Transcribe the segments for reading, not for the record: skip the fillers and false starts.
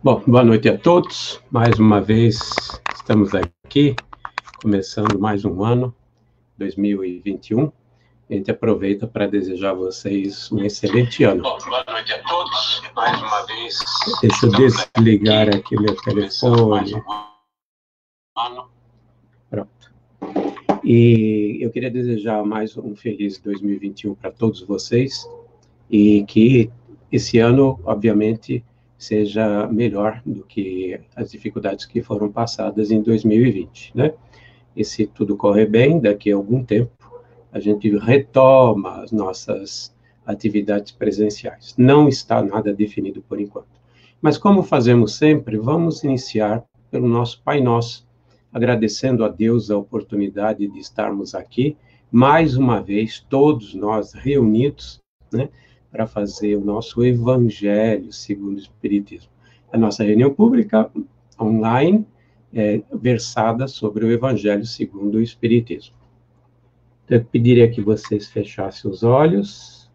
Bom, boa noite a todos. Mais uma vez estamos aqui, começando mais um ano, 2021. A gente aproveita para desejar a vocês um excelente ano. Bom, boa noite a todos. Mais uma vez. Deixa eu desligar aqui meu telefone. Pronto. E eu queria desejar mais um feliz 2021 para todos vocês e que esse ano, obviamente, seja melhor do que as dificuldades que foram passadas em 2020, né? E se tudo correr bem, daqui a algum tempo, a gente retoma as nossas atividades presenciais. Não está nada definido por enquanto. Mas como fazemos sempre, vamos iniciar pelo nosso Pai Nosso, agradecendo a Deus a oportunidade de estarmos aqui, mais uma vez, todos nós reunidos, né? Para fazer o nosso Evangelho segundo o Espiritismo. A nossa reunião pública online versada sobre o Evangelho segundo o Espiritismo. Então, eu pediria que vocês fechassem os olhos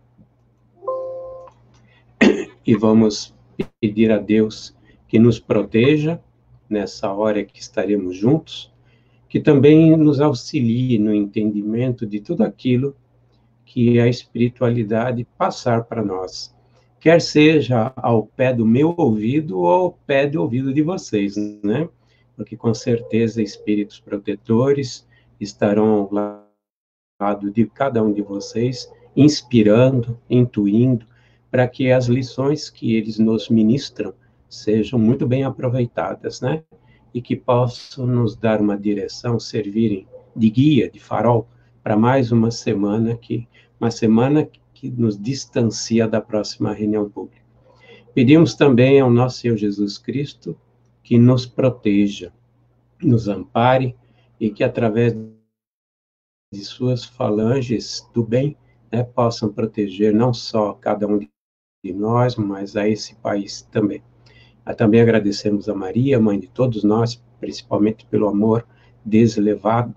e vamos pedir a Deus que nos proteja nessa hora que estaremos juntos, que também nos auxilie no entendimento de tudo aquilo que a espiritualidade passar para nós, quer seja ao pé do meu ouvido ou ao pé do ouvido de vocês, né? Porque com certeza espíritos protetores estarão ao lado de cada um de vocês, inspirando, intuindo, para que as lições que eles nos ministram sejam muito bem aproveitadas, né? E que possam nos dar uma direção, servirem de guia, de farol, para mais uma semana que nos distancia da próxima reunião pública. Pedimos também ao nosso Senhor Jesus Cristo que nos proteja, nos ampare e que através de suas falanges do bem, né, possam proteger não só cada um de nós, mas a esse país também. Também agradecemos a Maria, mãe de todos nós, principalmente pelo amor desvelado,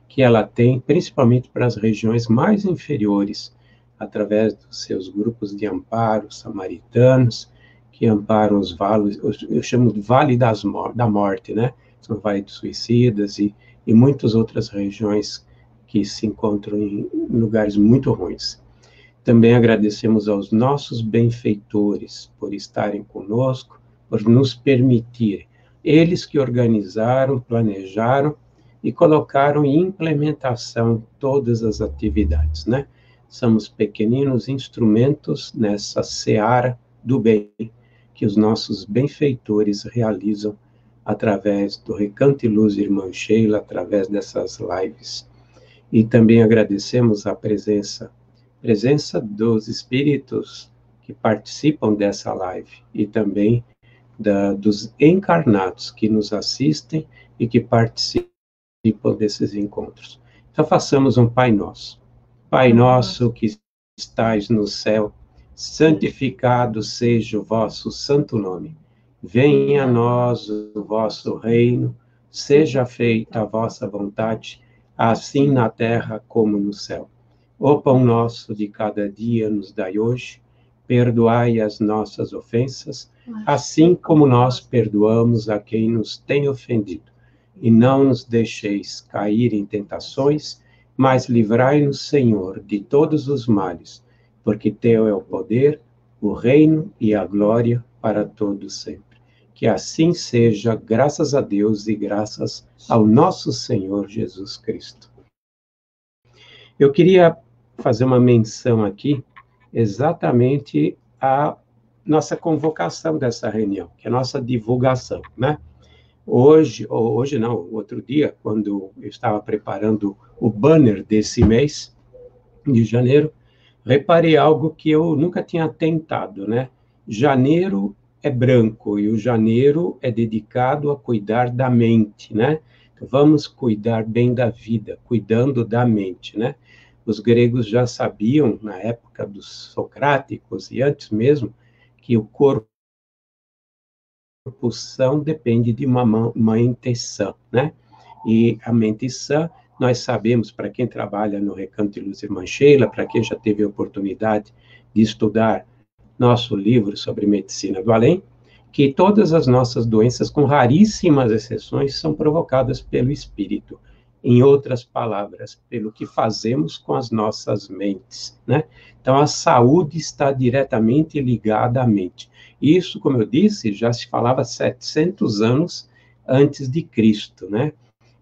que ela tem, principalmente para as regiões mais inferiores, através dos seus grupos de amparo samaritanos, que amparam os vales, eu chamo de Vale da Morte, né? São Vale dos Suicidas e muitas outras regiões que se encontram em lugares muito ruins. Também agradecemos aos nossos benfeitores por estarem conosco, por nos permitirem. Eles que organizaram, planejaram e colocaram em implementação todas as atividades, né? Somos pequeninos instrumentos nessa seara do bem que os nossos benfeitores realizam através do Recanto e Luz Irmã Sheila, através dessas lives. E também agradecemos a presença dos espíritos que participam dessa live e também dos encarnados que nos assistem e que participam desses encontros. Então, façamos um Pai Nosso. Pai nosso que estais no céu, santificado seja o vosso santo nome. Venha a nós o vosso reino, seja feita a vossa vontade, assim na terra como no céu. O pão nosso de cada dia nos dai hoje, perdoai as nossas ofensas, assim como nós perdoamos a quem nos tem ofendido. E não nos deixeis cair em tentações, mas livrai-nos, Senhor, de todos os males, porque teu é o poder, o reino e a glória para todos sempre. Que assim seja, graças a Deus e graças ao nosso Senhor Jesus Cristo. Eu queria fazer uma menção aqui, exatamente a nossa convocação dessa reunião, que é a nossa divulgação, né? Hoje não, outro dia, quando eu estava preparando o banner desse mês de janeiro, reparei algo que eu nunca tinha atentado, né? Janeiro é branco e o janeiro é dedicado a cuidar da mente, né? Então, vamos cuidar bem da vida, cuidando da mente, né? Os gregos já sabiam, na época dos socráticos e antes mesmo, que o corpo são depende de uma mente sã, né? E a mente sã, nós sabemos, para quem trabalha no Recanto de Luz Irmã Sheila, para quem já teve a oportunidade de estudar nosso livro sobre medicina do além, que todas as nossas doenças, com raríssimas exceções, são provocadas pelo espírito. Em outras palavras, pelo que fazemos com as nossas mentes, né? Então, a saúde está diretamente ligada à mente. Isso, como eu disse, já se falava 700 anos antes de Cristo, né?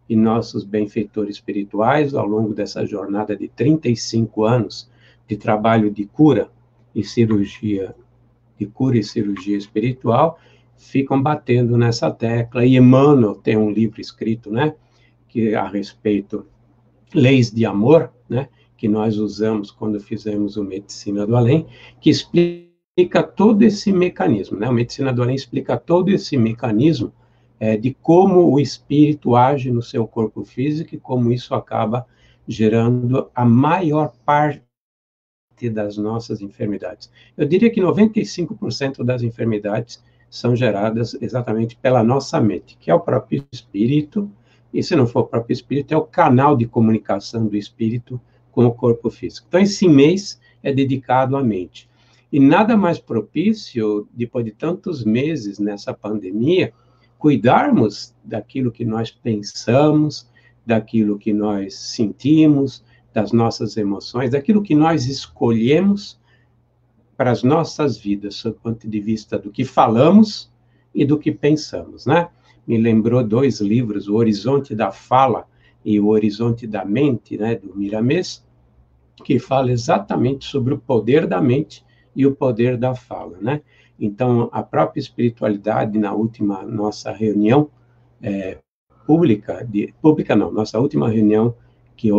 E nossos benfeitores espirituais, ao longo dessa jornada de 35 anos de trabalho de cura e cirurgia espiritual, ficam batendo nessa tecla. E Emmanuel tem um livro escrito, né, que a respeito, Leis de Amor, né, que nós usamos quando fizemos o Medicina do Além, que explica todo esse mecanismo, né, a Medicina do Além explica todo esse mecanismo de como o espírito age no seu corpo físico e como isso acaba gerando a maior parte das nossas enfermidades. Eu diria que 95% das enfermidades são geradas exatamente pela nossa mente, que é o próprio espírito, e se não for o próprio espírito, é o canal de comunicação do espírito com o corpo físico. Então, esse mês é dedicado à mente. E nada mais propício, depois de tantos meses nessa pandemia, cuidarmos daquilo que nós pensamos, daquilo que nós sentimos, das nossas emoções, daquilo que nós escolhemos para as nossas vidas, do ponto de vista do que falamos e do que pensamos, né? Me lembrou 2 livros, O Horizonte da Fala e O Horizonte da Mente, né, do Miramês, que fala exatamente sobre o poder da mente e o poder da fala, né? Então, a própria espiritualidade, na última nossa reunião nossa última reunião que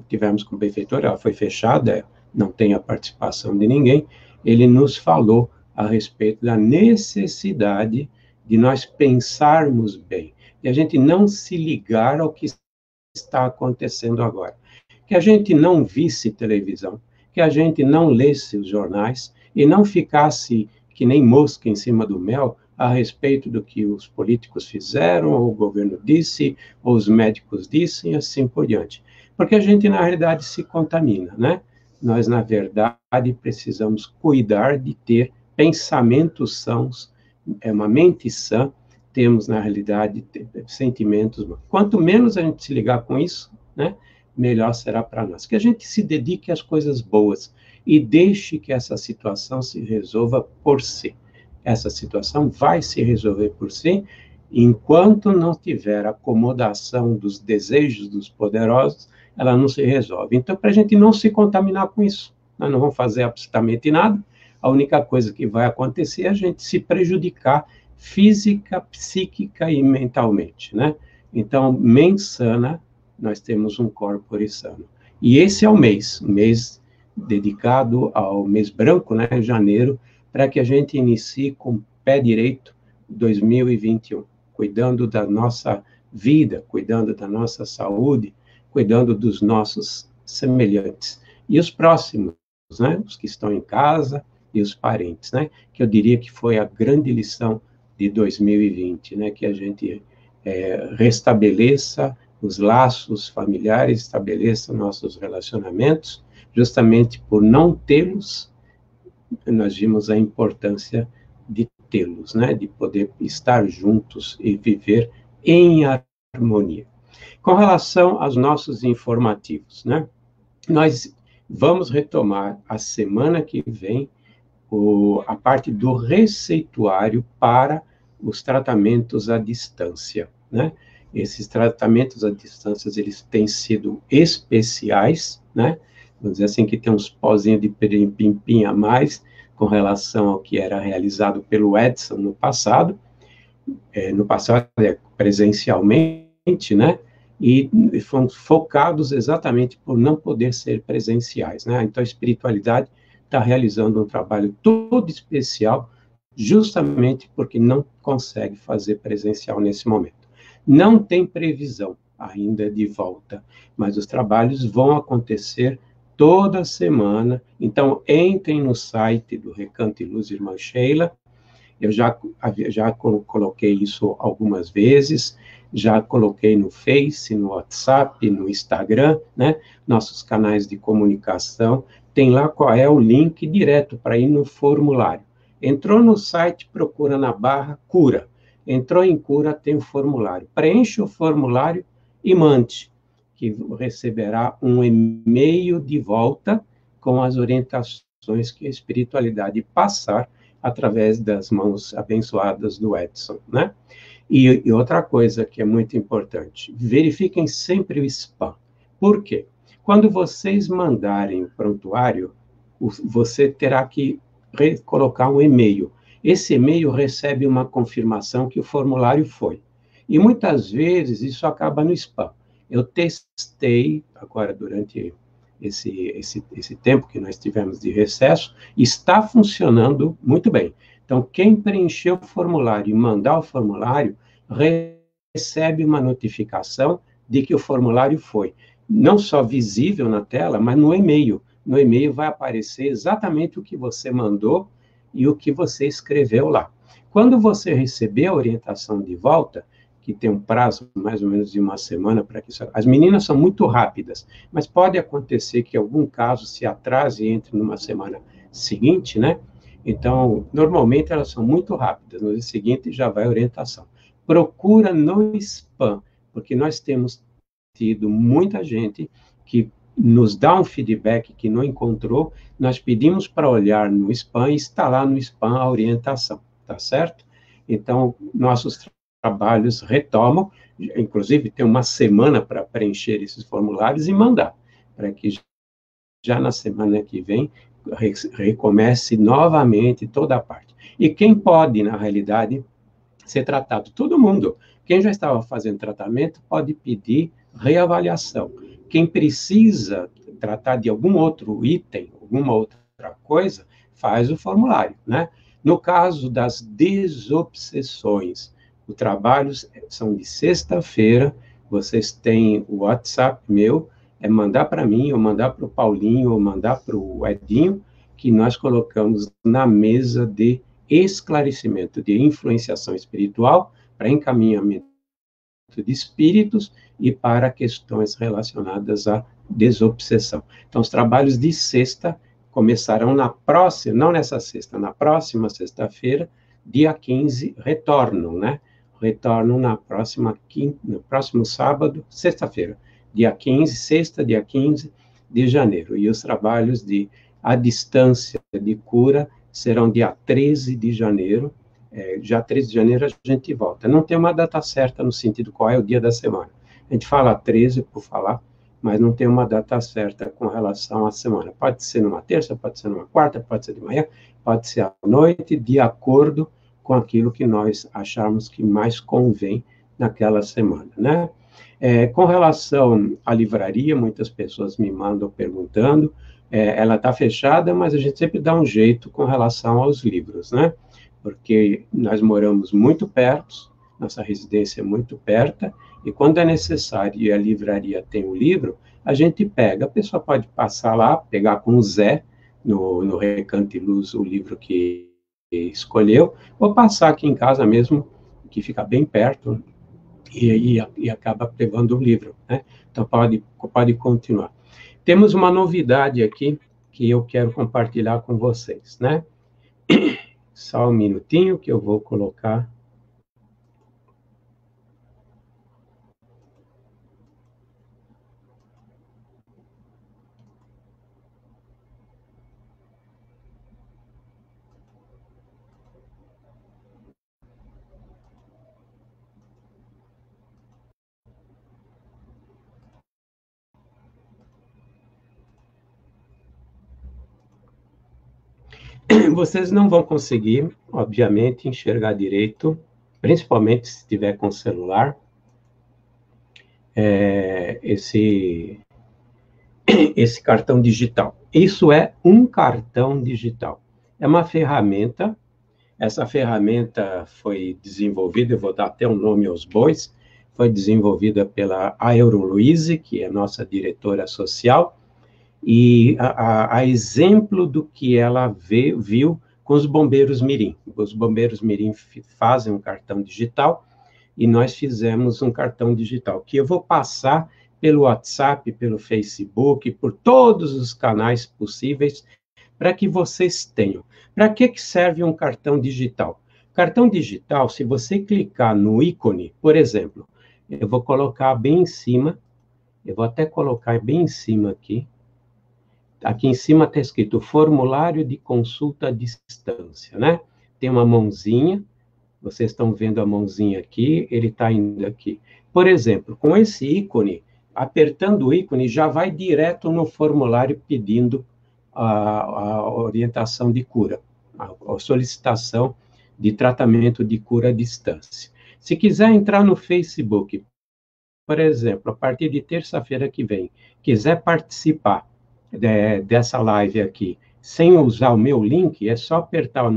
tivemos com o benfeitor, ela foi fechada, não tem a participação de ninguém, ele nos falou a respeito da necessidade de nós pensarmos bem, e a gente não se ligar ao que está acontecendo agora. Que a gente não visse televisão, que a gente não lesse os jornais e não ficasse que nem mosca em cima do mel a respeito do que os políticos fizeram, ou o governo disse, ou os médicos dissem, e assim por diante. Porque a gente, na realidade, se contamina, né? Nós, na verdade, precisamos cuidar de ter pensamentos sãos, uma mente sã, temos, na realidade, sentimentos. Quanto menos a gente se ligar com isso, né, melhor será para nós. Que a gente se dedique às coisas boas e deixe que essa situação se resolva por si. Essa situação vai se resolver por si, enquanto não tiver acomodação dos desejos dos poderosos, ela não se resolve. Então, para a gente não se contaminar com isso, nós não vamos fazer absolutamente nada, a única coisa que vai acontecer é a gente se prejudicar física, psíquica e mentalmente, né? Então, mente sana, nós temos um corpo sano. E esse é o mês dedicado ao mês branco, né, janeiro, para que a gente inicie com o pé direito 2021, cuidando da nossa vida, cuidando da nossa saúde, cuidando dos nossos semelhantes. E os próximos, né, os que estão em casa e os parentes, né, que eu diria que foi a grande lição de 2020, né, que a gente restabeleça os laços familiares, estabeleça nossos relacionamentos, justamente por não tê-los, nós vimos a importância de tê-los, né, de poder estar juntos e viver em harmonia. Com relação aos nossos informativos, né, nós vamos retomar a semana que vem a parte do receituário para os tratamentos à distância, né? Esses tratamentos à distância, eles têm sido especiais, né? Vamos dizer assim, que tem uns pozinhos de pimpim a mais com relação ao que era realizado pelo Edson no passado presencialmente, né? E foram focados exatamente por não poder ser presenciais, né? Então, a espiritualidade está realizando um trabalho todo especial, justamente porque não consegue fazer presencial nesse momento. Não tem previsão ainda de volta, mas os trabalhos vão acontecer toda semana. Então, entrem no site do Recanto e Luz Irmã Sheila. Eu já coloquei isso algumas vezes, já coloquei no Face, no WhatsApp, no Instagram, né? Nossos canais de comunicação. tem lá qual é o link direto para ir no formulário. Entrou no site, procura na barra cura. Entrou em cura, tem o formulário. Preenche o formulário e mande, que receberá um e-mail de volta com as orientações que a espiritualidade passar através das mãos abençoadas do Edson, né? E outra coisa que é muito importante, verifiquem sempre o spam. Por quê? Quando vocês mandarem o prontuário, você terá que colocar um e-mail. Esse e-mail recebe uma confirmação que o formulário foi. E muitas vezes isso acaba no spam. Eu testei agora durante esse tempo que nós tivemos de recesso, está funcionando muito bem. Então, quem preencher o formulário e mandar o formulário, recebe uma notificação de que o formulário foi não só visível na tela, mas no e-mail. No e-mail vai aparecer exatamente o que você mandou e o que você escreveu lá. Quando você receber a orientação de volta, que tem um prazo mais ou menos de uma semana para que isso... As meninas são muito rápidas, mas pode acontecer que algum caso se atrase e entre numa semana seguinte, né? Então, normalmente elas são muito rápidas. No dia seguinte já vai a orientação. Procura no spam, porque nós temos tido muita gente que nos dá um feedback que não encontrou, nós pedimos para olhar no spam e está lá no spam a orientação, tá certo? Então, nossos trabalhos retomam, inclusive tem uma semana para preencher esses formulários e mandar, para que já na semana que vem recomece novamente toda a parte. E quem pode, na realidade, ser tratado? Todo mundo. Quem já estava fazendo tratamento pode pedir reavaliação. Quem precisa tratar de algum outro item, alguma outra coisa, faz o formulário, né? No caso das desobsessões, os trabalhos são de sexta-feira, vocês têm o WhatsApp meu, é mandar para mim, ou mandar para o Paulinho, ou mandar para o Edinho, que nós colocamos na mesa de esclarecimento, de influenciação espiritual, para encaminhamento de espíritos e para questões relacionadas à desobsessão. Então, os trabalhos de sexta começarão na próxima, não nessa sexta, na próxima sexta-feira, dia 15, retornam, né? Retornam na próxima quinta, no próximo sábado, sexta-feira, dia 15, sexta, dia 15 de janeiro. E os trabalhos de à distância de cura serão dia 13 de janeiro. Já 13 de janeiro a gente volta. Não tem uma data certa no sentido qual é o dia da semana. A gente fala 13 por falar, mas não tem uma data certa com relação à semana. Pode ser numa terça, pode ser numa quarta, pode ser de manhã, pode ser à noite, de acordo com aquilo que nós acharmos que mais convém naquela semana, né? Com relação à livraria, muitas pessoas me mandam perguntando, ela está fechada, mas a gente sempre dá um jeito com relação aos livros, né? Porque nós moramos muito perto, nossa residência é muito perto, e quando é necessário e a livraria tem um livro, a gente pega, a pessoa pode passar lá, pegar com o Zé, no Recanto e Luz, o livro que escolheu, ou passar aqui em casa mesmo, que fica bem perto, e acaba levando o livro, né? Então, pode continuar. Temos uma novidade aqui, que eu quero compartilhar com vocês, né? Só um minutinho que eu vou colocar. Vocês não vão conseguir, obviamente, enxergar direito, principalmente se tiver com celular, esse cartão digital. Isso é um cartão digital. É uma ferramenta, essa ferramenta foi desenvolvida, eu vou dar até um nome aos bois, foi desenvolvida pela Aeroluíse, que é nossa diretora social, e a exemplo do que ela viu com os bombeiros mirim. Os bombeiros mirim fazem um cartão digital, e nós fizemos um cartão digital, que eu vou passar pelo WhatsApp, pelo Facebook, por todos os canais possíveis, para que vocês tenham. Para que serve um cartão digital? Cartão digital, se você clicar no ícone, por exemplo, eu vou colocar bem em cima, eu vou até colocar bem em cima aqui. Aqui em cima está escrito formulário de consulta à distância, né? Tem uma mãozinha, vocês estão vendo a mãozinha aqui, ele está indo aqui. Por exemplo, com esse ícone, apertando o ícone, já vai direto no formulário pedindo a orientação de cura, a solicitação de tratamento de cura à distância. Se quiser entrar no Facebook, por exemplo, a partir de terça-feira que vem, quiser participar dessa live aqui, sem usar o meu link, é só apertar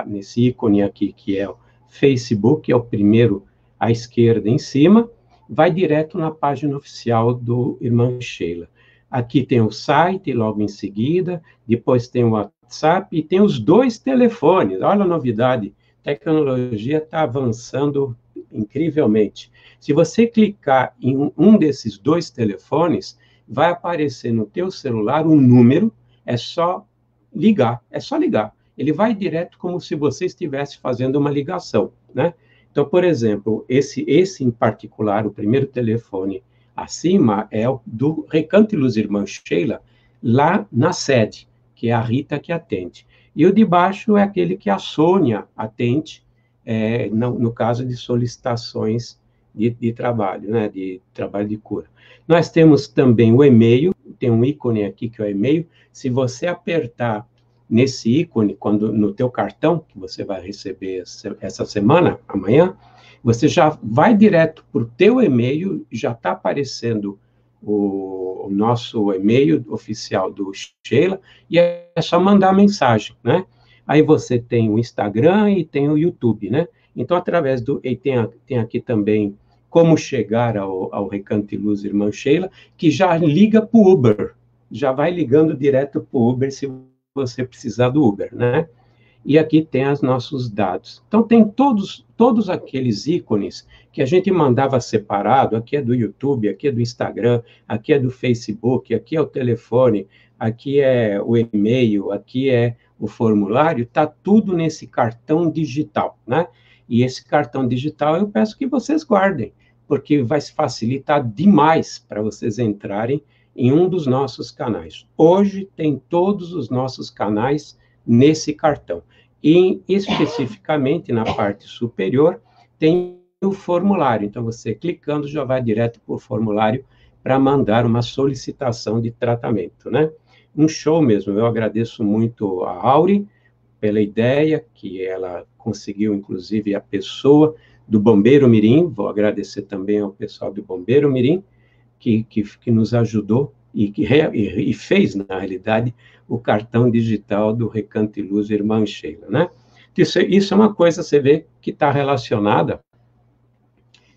nesse ícone aqui, que é o Facebook, é o primeiro à esquerda em cima, vai direto na página oficial do Irmã Sheila. Aqui tem o site, logo em seguida, depois tem o WhatsApp e tem os 2 telefones. Olha a novidade, a tecnologia está avançando incrivelmente. Se você clicar em um desses 2 telefones, vai aparecer no teu celular um número, é só ligar. Ele vai direto como se você estivesse fazendo uma ligação, né? Então, por exemplo, esse em particular, o primeiro telefone acima é o do Recanto e Luz Irmã Sheila, lá na sede, que é a Rita que atende. E o de baixo é aquele que a Sônia atende, no caso de solicitações de trabalho, né, de trabalho de cura. Nós temos também o e-mail, tem um ícone aqui que é o e-mail. Se você apertar nesse ícone, no teu cartão, que você vai receber essa semana, amanhã, você já vai direto para o teu e-mail, já está aparecendo o nosso e-mail oficial do Sheila, e é só mandar mensagem, né? Aí você tem o Instagram e tem o YouTube, né? Então, através do... E tem aqui também como chegar ao Recanto e Luz Irmã Sheila, que já liga para o Uber, já vai ligando direto para o Uber, se você precisar do Uber, né? E aqui tem os nossos dados. Então, tem todos aqueles ícones que a gente mandava separado, aqui é do YouTube, aqui é do Instagram, aqui é do Facebook, aqui é o telefone, aqui é o e-mail, aqui é o formulário, está tudo nesse cartão digital, né? E esse cartão digital eu peço que vocês guardem, porque vai facilitar demais para vocês entrarem em um dos nossos canais. Hoje tem todos os nossos canais nesse cartão. E, especificamente, na parte superior, tem o formulário. Então, você clicando, já vai direto para o formulário para mandar uma solicitação de tratamento, né? Um show mesmo. Eu agradeço muito a Auri pela ideia, que ela conseguiu, inclusive, a pessoa do Bombeiro Mirim. Vou agradecer também ao pessoal do Bombeiro Mirim, que nos ajudou e fez, na realidade, o cartão digital do Recanto e Luz Irmã Sheila, né? Isso é uma coisa, você vê, que está relacionada,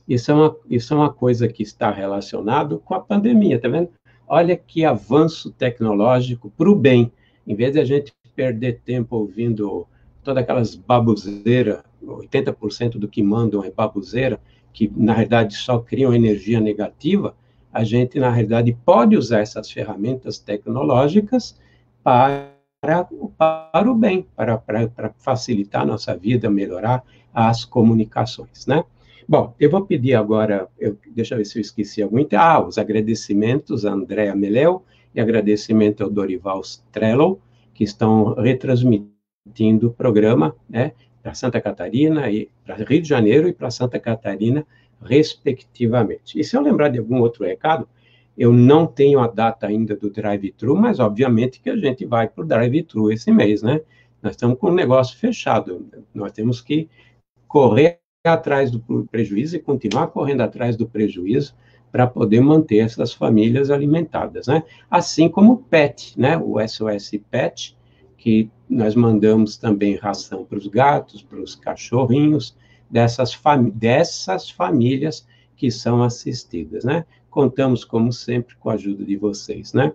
isso é uma coisa que está relacionado com a pandemia, tá vendo? Olha que avanço tecnológico para o bem, em vez de a gente perder tempo ouvindo todas aquelas baboseiras, 80% do que mandam é baboseira, que, na verdade, só criam energia negativa. A gente, na realidade, pode usar essas ferramentas tecnológicas para o bem, para facilitar a nossa vida, melhorar as comunicações, né? Bom, eu vou pedir agora, deixa eu ver se eu esqueci algum. Os agradecimentos a Andréa Meléu e agradecimento ao Dorival Strello, que estão retransmitindo o programa, né, para Santa Catarina, e para Rio de Janeiro e para Santa Catarina, respectivamente. E se eu lembrar de algum outro recado, eu não tenho a data ainda do drive-thru, mas obviamente que a gente vai para o drive-thru esse mês, né? Nós estamos com o negócio fechado, nós temos que correr atrás do prejuízo e continuar correndo atrás do prejuízo para poder manter essas famílias alimentadas, né? Assim como o PET, né? O SOS PET, que nós mandamos também ração para os gatos, para os cachorrinhos, dessas famílias que são assistidas, né? Contamos, como sempre, com a ajuda de vocês, né?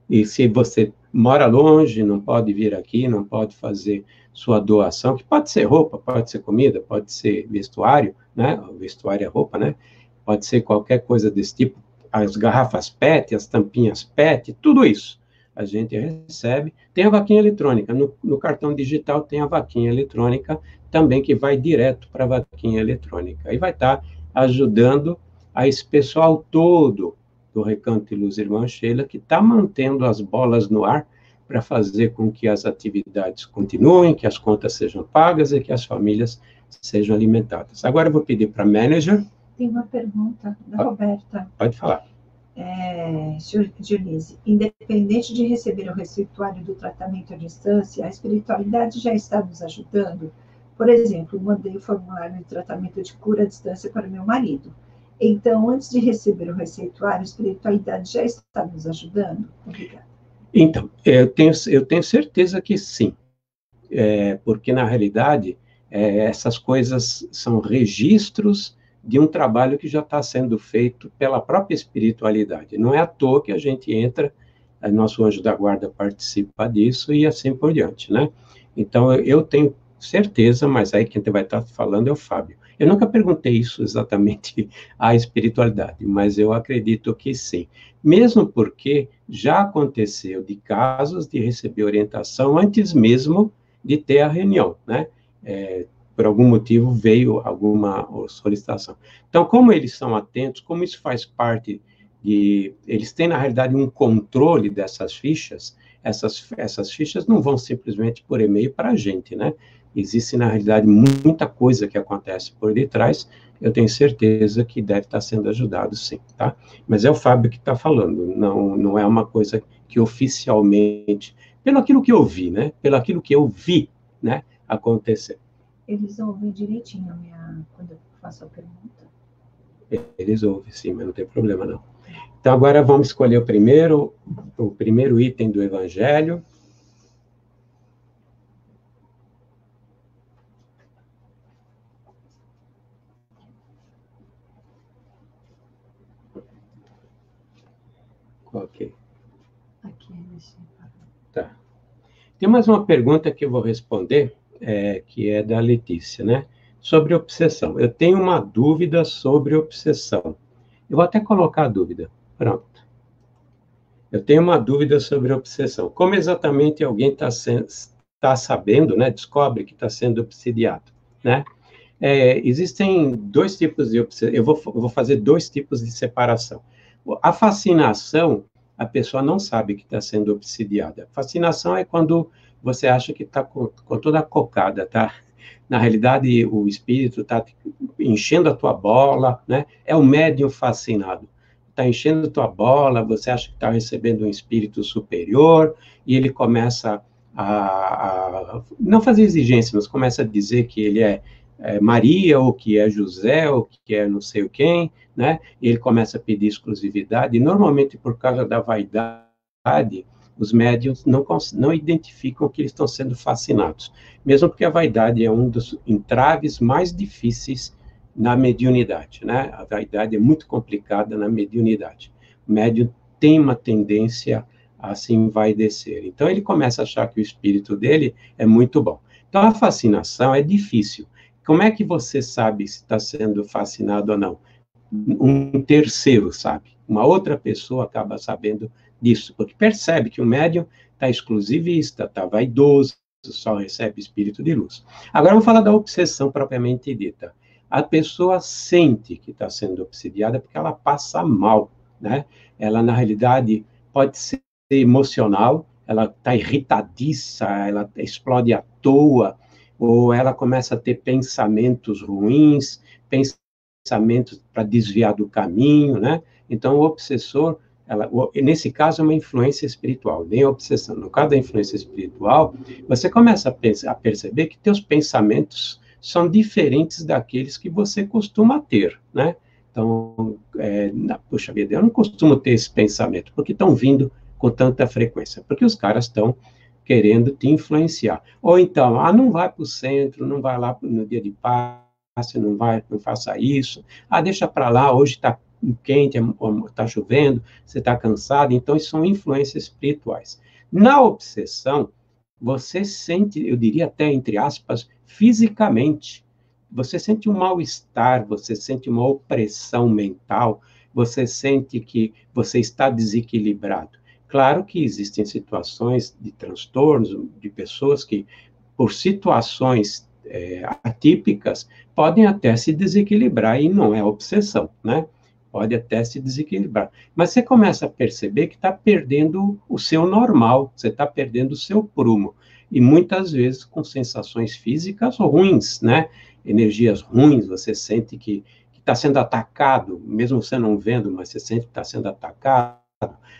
E se você mora longe, não pode vir aqui, não pode fazer sua doação, que pode ser roupa, pode ser comida, pode ser vestuário, né? O vestuário é roupa, né? Pode ser qualquer coisa desse tipo. as garrafas PET, as tampinhas PET, tudo isso a gente recebe. Tem a vaquinha eletrônica, no cartão digital tem a vaquinha eletrônica também, que vai direto para a vaquinha eletrônica, e vai estar ajudando a esse pessoal todo do Recanto de Luz Irmã Sheila, que está mantendo as bolas no ar para fazer com que as atividades continuem, que as contas sejam pagas e que as famílias sejam alimentadas. Agora eu vou pedir para a manager. Tem uma pergunta da Roberta. Pode falar. Dionísio, independente de receber o receituário do tratamento à distância, a espiritualidade já está nos ajudando? Por exemplo, mandei o formulário de tratamento de cura à distância para o meu marido. Então, antes de receber o receituário, a espiritualidade já está nos ajudando? Obrigada. Então, eu tenho certeza que sim, porque, na realidade, essas coisas são registros de um trabalho que já está sendo feito pela própria espiritualidade. Não é à toa que a gente entra, nosso anjo da guarda participa disso e assim por diante, né? Então, eu tenho certeza, mas aí quem vai estar falando é o Fábio. Eu nunca perguntei isso exatamente à espiritualidade, mas eu acredito que sim. Mesmo porque já aconteceu de casos de receber orientação antes mesmo de ter a reunião, né? Por algum motivo veio alguma solicitação. Então, como eles são atentos, como isso faz parte de... Eles têm, na realidade, um controle dessas fichas, essas fichas não vão simplesmente por e-mail para a gente, né? Existe, na realidade, muita coisa que acontece por detrás, eu tenho certeza que deve estar sendo ajudado, sim, tá? Mas é o Fábio que está falando, não é uma coisa que oficialmente, pelo aquilo que eu vi, né? Pelo aquilo que eu vi, né, acontecer. Eles ouvem direitinho quando eu faço a pergunta? Eles ouvem, sim, mas não tem problema, não. Então, agora vamos escolher o primeiro item do Evangelho. Ok. Aqui, tá. Tem mais uma pergunta que eu vou responder, que é da Letícia, né? Sobre obsessão. Eu tenho uma dúvida sobre obsessão. Eu vou até colocar a dúvida. Pronto. Eu tenho uma dúvida sobre obsessão. Como exatamente alguém está sabendo, né? Descobre que está sendo obsidiado, né? Existem dois tipos de obsessão. Eu vou fazer dois tipos de separação. A fascinação, a pessoa não sabe que está sendo obsidiada. Fascinação é quando você acha que está com toda a cocada, tá? Na realidade, o espírito está enchendo a tua bola, né? É o médium fascinado. Está enchendo a tua bola, você acha que está recebendo um espírito superior, e ele começa a não fazer exigência, mas começa a dizer que ele é Maria, ou que é José, ou que é não sei quem, né? E ele começa a pedir exclusividade, e normalmente por causa da vaidade, os médiuns não identificam que eles estão sendo fascinados, mesmo porque a vaidade é um dos entraves mais difíceis na mediunidade, né? A vaidade é muito complicada na mediunidade. O médium tem uma tendência a se envaidecer. Então, ele começa a achar que o espírito dele é muito bom. Então, a fascinação é difícil. Como é que você sabe se está sendo fascinado ou não? Um terceiro sabe. Uma outra pessoa acaba sabendo disso, porque percebe que o médium está exclusivista, está vaidoso, só recebe espírito de luz. Agora, vamos falar da obsessão propriamente dita. A pessoa sente que está sendo obsidiada porque ela passa mal, né? Ela, na realidade, pode ser emocional, ela está irritadiça, ela explode à toa, ou ela começa a ter pensamentos ruins, pensamentos para desviar do caminho, né? Então, o obsessor, nesse caso, é uma influência espiritual, nem a obsessão. No caso da influência espiritual, você começa a perceber que teus pensamentos são diferentes daqueles que você costuma ter, né? Então, puxa vida, eu não costumo ter esse pensamento, porque estão vindo com tanta frequência, porque os caras estão querendo te influenciar. Ou então, não vai para o centro, não vai lá no dia de passe, não faça isso, deixa para lá, hoje está quente, está chovendo, você está cansado. Então, isso são influências espirituais. Na obsessão, você sente, eu diria até, entre aspas, fisicamente, você sente um mal-estar, você sente uma opressão mental, você sente que você está desequilibrado. Claro que existem situações de transtornos de pessoas que, por situações atípicas, podem até se desequilibrar, e não é obsessão, né? Pode até se desequilibrar. Mas você começa a perceber que está perdendo o seu normal, você está perdendo o seu prumo. E muitas vezes com sensações físicas ruins, né? Energias ruins, você sente que está sendo atacado, mesmo você não vendo, mas você sente que está sendo atacado.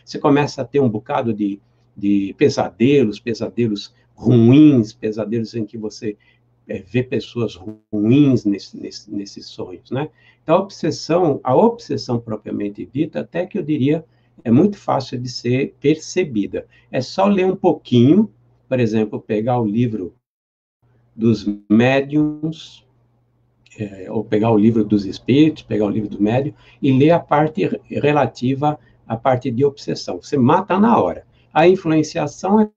Você começa a ter um bocado de pesadelos ruins, pesadelos em que você vê pessoas ruins nesses sonhos, né? Então, a obsessão propriamente dita, até que eu diria, é muito fácil de ser percebida. É só ler um pouquinho, por exemplo, pegar o livro dos médiuns, ou pegar o livro dos espíritos, pegar o livro do médium, e ler a parte relativa à parte de obsessão. Você mata na hora. A influenciação é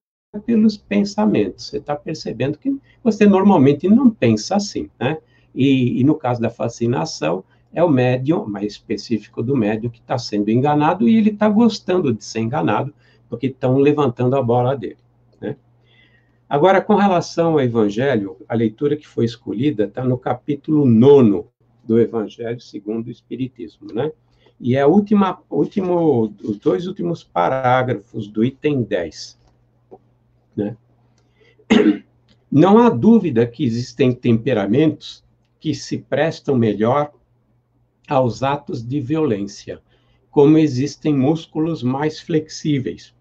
pelos pensamentos. Você está percebendo que você normalmente não pensa assim, né? E no caso da fascinação, é o médium, mais específico do médium, que está sendo enganado, e ele está gostando de ser enganado, porque estão levantando a bola dele, né? Agora, com relação ao Evangelho, a leitura que foi escolhida está no capítulo 9 do Evangelho segundo o Espiritismo, né? E é os dois últimos parágrafos do item 10, né? Não há dúvida que existem temperamentos que se prestam melhor aos atos de violência, como existem músculos mais flexíveis,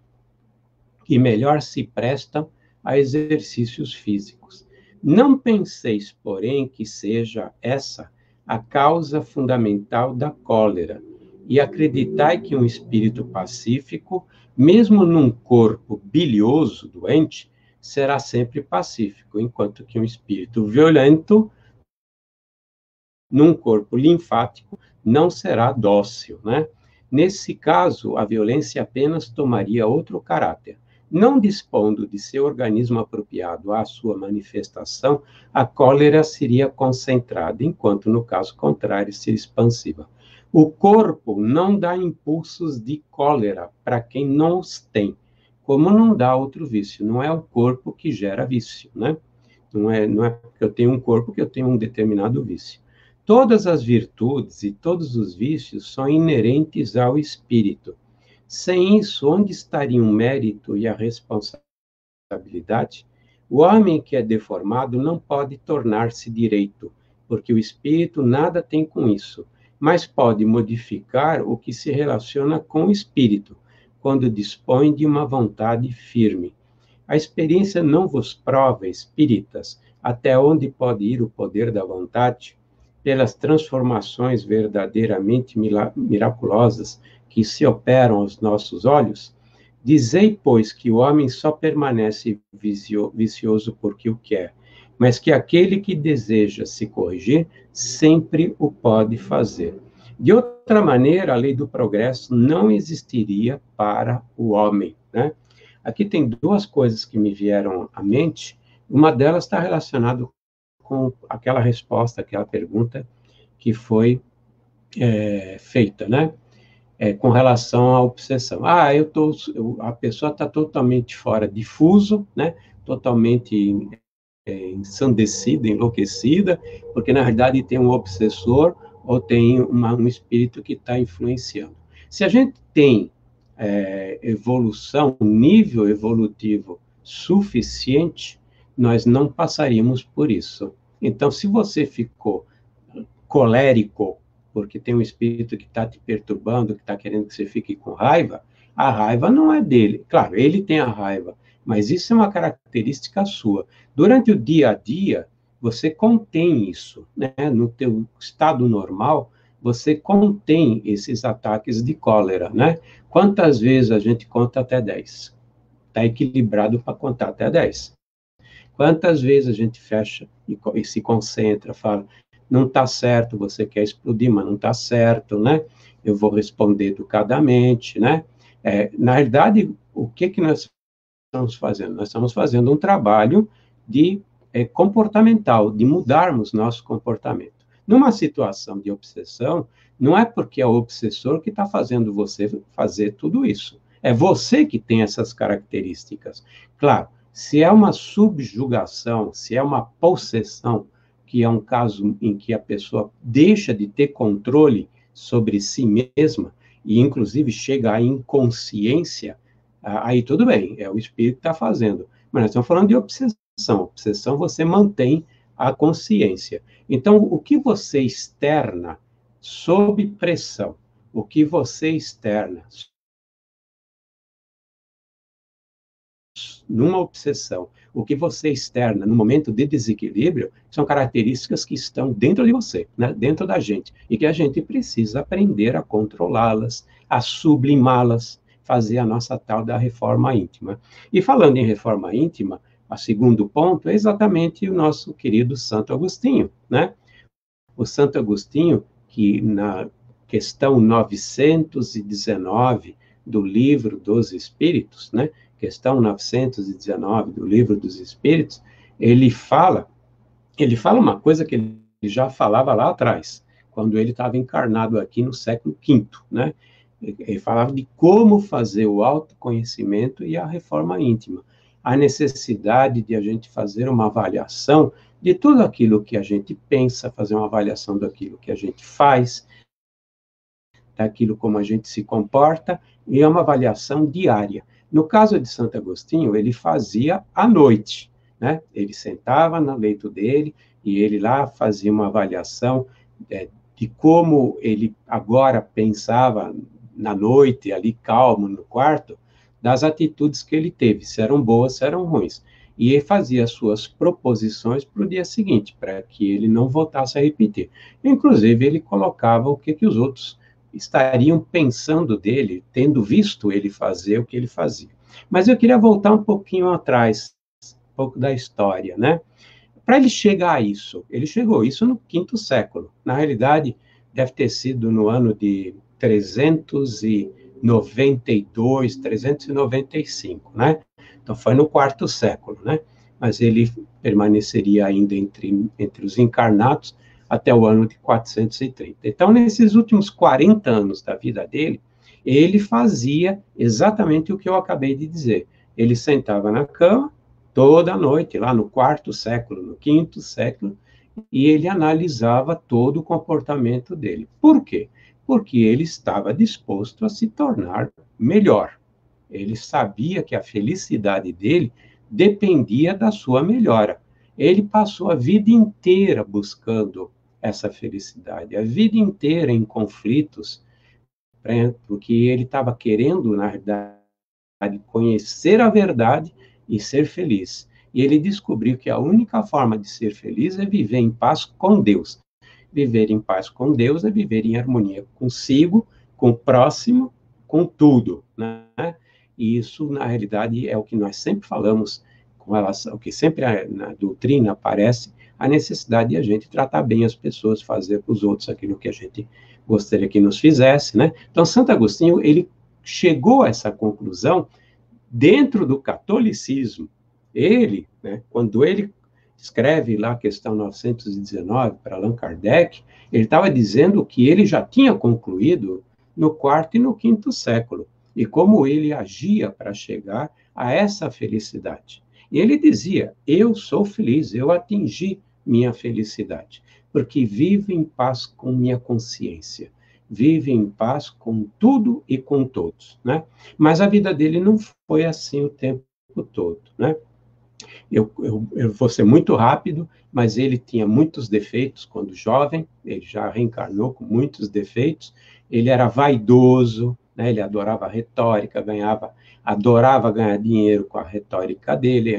que melhor se prestam a exercícios físicos. Não penseis, porém, que seja essa a causa fundamental da cólera, e acreditai que um espírito pacífico, mesmo num corpo bilioso, doente, será sempre pacífico, enquanto que um espírito violento, num corpo linfático, não será dócil, né? Nesse caso, a violência apenas tomaria outro caráter. Não dispondo de seu organismo apropriado à sua manifestação, a cólera seria concentrada, enquanto, no caso contrário, seria expansiva. O corpo não dá impulsos de cólera para quem não os tem, como não dá outro vício. Não é o corpo que gera vício, né? Não é porque eu tenho um corpo que eu tenho um determinado vício. Todas as virtudes e todos os vícios são inerentes ao espírito. Sem isso, onde estaria o mérito e a responsabilidade? O homem que é deformado não pode tornar-se direito, porque o espírito nada tem com isso, mas pode modificar o que se relaciona com o espírito, quando dispõe de uma vontade firme. A experiência não vos prova, espíritas, até onde pode ir o poder da vontade, pelas transformações verdadeiramente miraculosas que se operam aos nossos olhos? Dizei, pois, que o homem só permanece vicioso porque o quer, mas que aquele que deseja se corrigir sempre o pode fazer. De outra maneira, a lei do progresso não existiria para o homem, né? Aqui tem duas coisas que me vieram à mente. Uma delas está relacionada com aquela resposta, aquela pergunta que foi feita, né? Com relação à obsessão. A pessoa está totalmente fora de fuso, né? Totalmente ensandecida, enlouquecida, porque na verdade tem um obsessor ou tem um espírito que está influenciando. Se a gente tem evolução, nível evolutivo suficiente, nós não passaríamos por isso. Então, se você ficou colérico, porque tem um espírito que está te perturbando, que está querendo que você fique com raiva, a raiva não é dele. Claro, ele tem a raiva, mas isso é uma característica sua. Durante o dia a dia, você contém isso, né? No teu estado normal, você contém esses ataques de cólera, né? Quantas vezes a gente conta até 10? Está equilibrado para contar até 10. Quantas vezes a gente fecha e se concentra, fala, não está certo, você quer explodir, mas não está certo, né? Eu vou responder educadamente, né? Na verdade, o que nós estamos fazendo? Nós estamos fazendo um trabalho de comportamental, de mudarmos nosso comportamento. Numa situação de obsessão, não é porque é o obsessor que está fazendo você fazer tudo isso. É você que tem essas características. Claro, se é uma subjugação, se é uma possessão, que é um caso em que a pessoa deixa de ter controle sobre si mesma, e inclusive chega à inconsciência, aí tudo bem, é o espírito que está fazendo. Mas nós estamos falando de obsessão. Obsessão, você mantém a consciência. Então, o que você externa sob pressão, o que você externa numa obsessão, o que você externa no momento de desequilíbrio, são características que estão dentro de você, né? Dentro da gente, e que a gente precisa aprender a controlá-las, a sublimá-las, fazer a nossa tal da reforma íntima. E falando em reforma íntima, o segundo ponto é exatamente o nosso querido Santo Agostinho, né? O Santo Agostinho, que na questão 919 do Livro dos Espíritos, né? Questão 919 do Livro dos Espíritos, ele fala uma coisa que ele já falava lá atrás, quando ele estava encarnado aqui no século V, né? Ele falava de como fazer o autoconhecimento e a reforma íntima. A necessidade de a gente fazer uma avaliação de tudo aquilo que a gente pensa, fazer uma avaliação daquilo que a gente faz, daquilo como a gente se comporta, e é uma avaliação diária. No caso de Santo Agostinho, ele fazia à noite, né? Ele sentava no leito dele e ele lá fazia uma avaliação de como ele agora pensava na noite, ali calmo no quarto, das atitudes que ele teve, se eram boas, se eram ruins. E ele fazia suas proposições para o dia seguinte, para que ele não voltasse a repetir. Inclusive, ele colocava o que os outros estariam pensando dele, tendo visto ele fazer o que ele fazia. Mas eu queria voltar um pouquinho atrás, um pouco da história, né? Para ele chegar a isso, ele chegou isso no quinto século. Na realidade, deve ter sido no ano de 392, 395, né? Então, foi no quarto século, né? Mas ele permaneceria ainda entre os encarnados até o ano de 430. Então, nesses últimos 40 anos da vida dele, ele fazia exatamente o que eu acabei de dizer. Ele sentava na cama toda noite, lá no quarto século, no quinto século, e ele analisava todo o comportamento dele. Por quê? Porque ele estava disposto a se tornar melhor. Ele sabia que a felicidade dele dependia da sua melhora. Ele passou a vida inteira buscando essa felicidade, a vida inteira em conflitos, porque ele estava querendo, na verdade, conhecer a verdade e ser feliz. E ele descobriu que a única forma de ser feliz é viver em paz com Deus. Viver em paz com Deus é viver em harmonia consigo, com o próximo, com tudo, né? E isso, na realidade, é o que nós sempre falamos com relação ao que sempre na doutrina aparece, a necessidade de a gente tratar bem as pessoas, fazer para os outros aquilo que a gente gostaria que nos fizesse, né? Então, Santo Agostinho, ele chegou a essa conclusão dentro do catolicismo. Ele, né, quando ele escreve lá a questão 919 para Allan Kardec, ele estava dizendo que ele já tinha concluído no quarto e no quinto século, e como ele agia para chegar a essa felicidade. E ele dizia, eu sou feliz, eu atingi minha felicidade, porque vivo em paz com minha consciência, vive em paz com tudo e com todos, né? Mas a vida dele não foi assim o tempo todo, né? Eu vou ser muito rápido, mas ele tinha muitos defeitos quando jovem, ele já reencarnou com muitos defeitos, ele era vaidoso, né? Ele adorava retórica, adorava ganhar dinheiro com a retórica dele,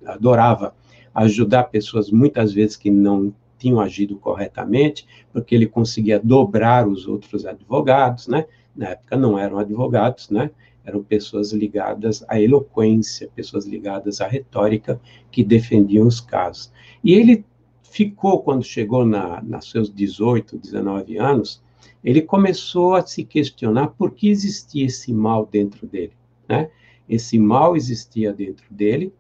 adorava ajudar pessoas muitas vezes que não tinham agido corretamente, porque ele conseguia dobrar os outros advogados, né? Na época não eram advogados, né? Eram pessoas ligadas à eloquência, pessoas ligadas à retórica, que defendiam os casos. E ele ficou, quando chegou nos seus 18, 19 anos, ele começou a se questionar por que existia esse mal dentro dele, né? Esse mal existia dentro dele,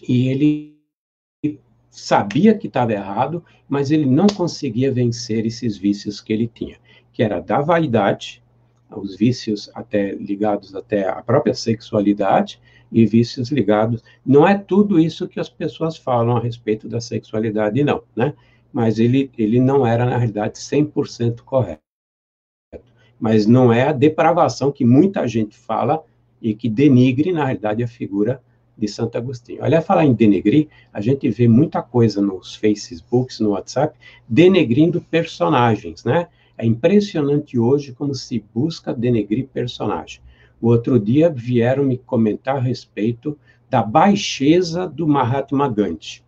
e ele sabia que estava errado, mas ele não conseguia vencer esses vícios que ele tinha, que era da vaidade, os vícios até ligados até à própria sexualidade, e vícios ligados... Não é tudo isso que as pessoas falam a respeito da sexualidade, não, né? Mas ele não era, na realidade, 100% correto. Mas não é a depravação que muita gente fala e que denigre, na realidade, a figura de Santo Agostinho. Olha, falar em denegrir, a gente vê muita coisa nos Facebooks, no WhatsApp, denegrindo personagens, né? É impressionante hoje como se busca denegrir personagem. O outro dia vieram me comentar a respeito da baixeza do Mahatma Gandhi,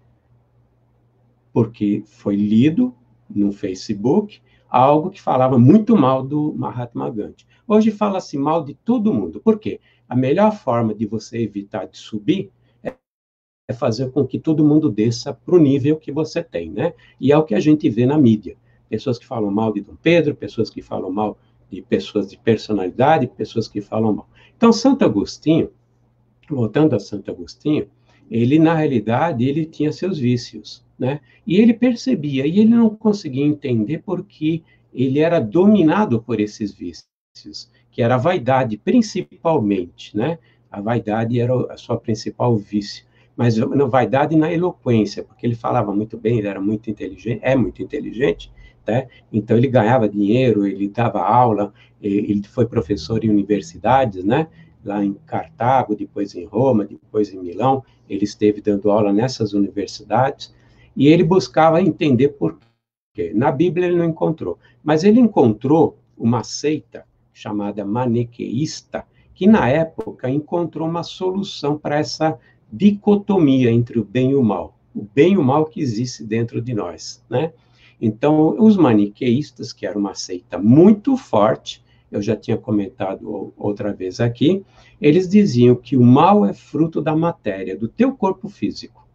porque foi lido no Facebook algo que falava muito mal do Mahatma Gandhi. Hoje fala-se mal de todo mundo. Por quê? A melhor forma de você evitar de subir é fazer com que todo mundo desça para o nível que você tem, né? E é o que a gente vê na mídia. Pessoas que falam mal de Dom Pedro, pessoas que falam mal de pessoas de personalidade, pessoas que falam mal. Então, Santo Agostinho, voltando a Santo Agostinho, ele, na realidade, ele tinha seus vícios, né? E ele percebia, e ele não conseguia entender porque ele era dominado por esses vícios, que era a vaidade, principalmente, né? A vaidade era a sua principal vício, mas na vaidade e na eloquência, porque ele falava muito bem, ele era muito inteligente, é muito inteligente, né? Então ele ganhava dinheiro, ele dava aula, ele foi professor em universidades, né? Lá em Cartago, depois em Roma, depois em Milão, ele esteve dando aula nessas universidades, e ele buscava entender por quê. Na Bíblia ele não encontrou, mas ele encontrou uma seita chamada maniqueísta, que na época encontrou uma solução para essa dicotomia entre o bem e o mal que existe dentro de nós, né? Então, os maniqueístas, que era uma seita muito forte, eu já tinha comentado outra vez aqui, eles diziam que o mal é fruto da matéria, do teu corpo físico,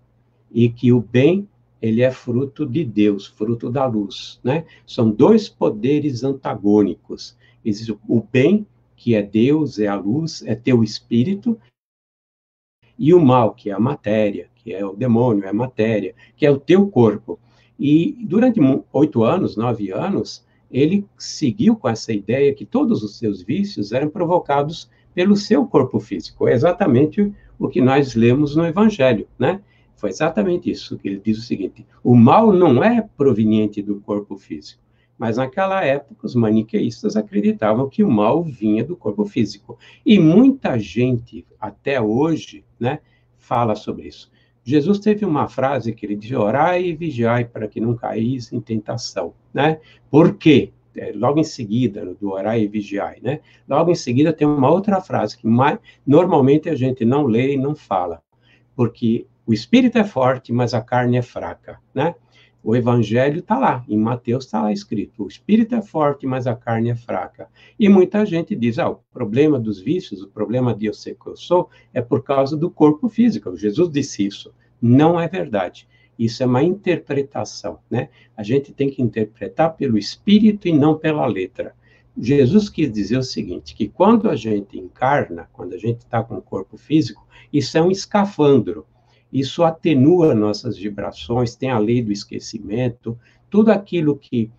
e que o bem, ele é fruto de Deus, fruto da luz, né? São dois poderes antagônicos. Existe o bem, que é Deus, é a luz, é teu espírito, e o mal, que é a matéria, que é o demônio, é a matéria, que é o teu corpo. E durante 8 anos, 9 anos, ele seguiu com essa ideia que todos os seus vícios eram provocados pelo seu corpo físico. É exatamente o que nós lemos no Evangelho, né? Foi exatamente isso que ele diz o seguinte: o mal não é proveniente do corpo físico, mas naquela época os maniqueístas acreditavam que o mal vinha do corpo físico. E muita gente, até hoje, né, fala sobre isso. Jesus teve uma frase que ele disse: orai e vigiai para que não caís em tentação, né? Por quê? Logo em seguida, do orai e vigiai, né? Logo em seguida tem uma outra frase que normalmente a gente não lê e não fala, porque o espírito é forte, mas a carne é fraca, né? O evangelho está lá, em Mateus está lá escrito: o espírito é forte, mas a carne é fraca. E muita gente diz: o problema dos vícios, o problema de eu ser que eu sou, é por causa do corpo físico. Jesus disse isso. Não é verdade. Isso é uma interpretação, né? A gente tem que interpretar pelo espírito e não pela letra. Jesus quis dizer o seguinte, que quando a gente encarna, quando a gente está com o corpo físico, isso é um escafandro. Isso atenua nossas vibrações, tem a lei do esquecimento, tudo aquilo que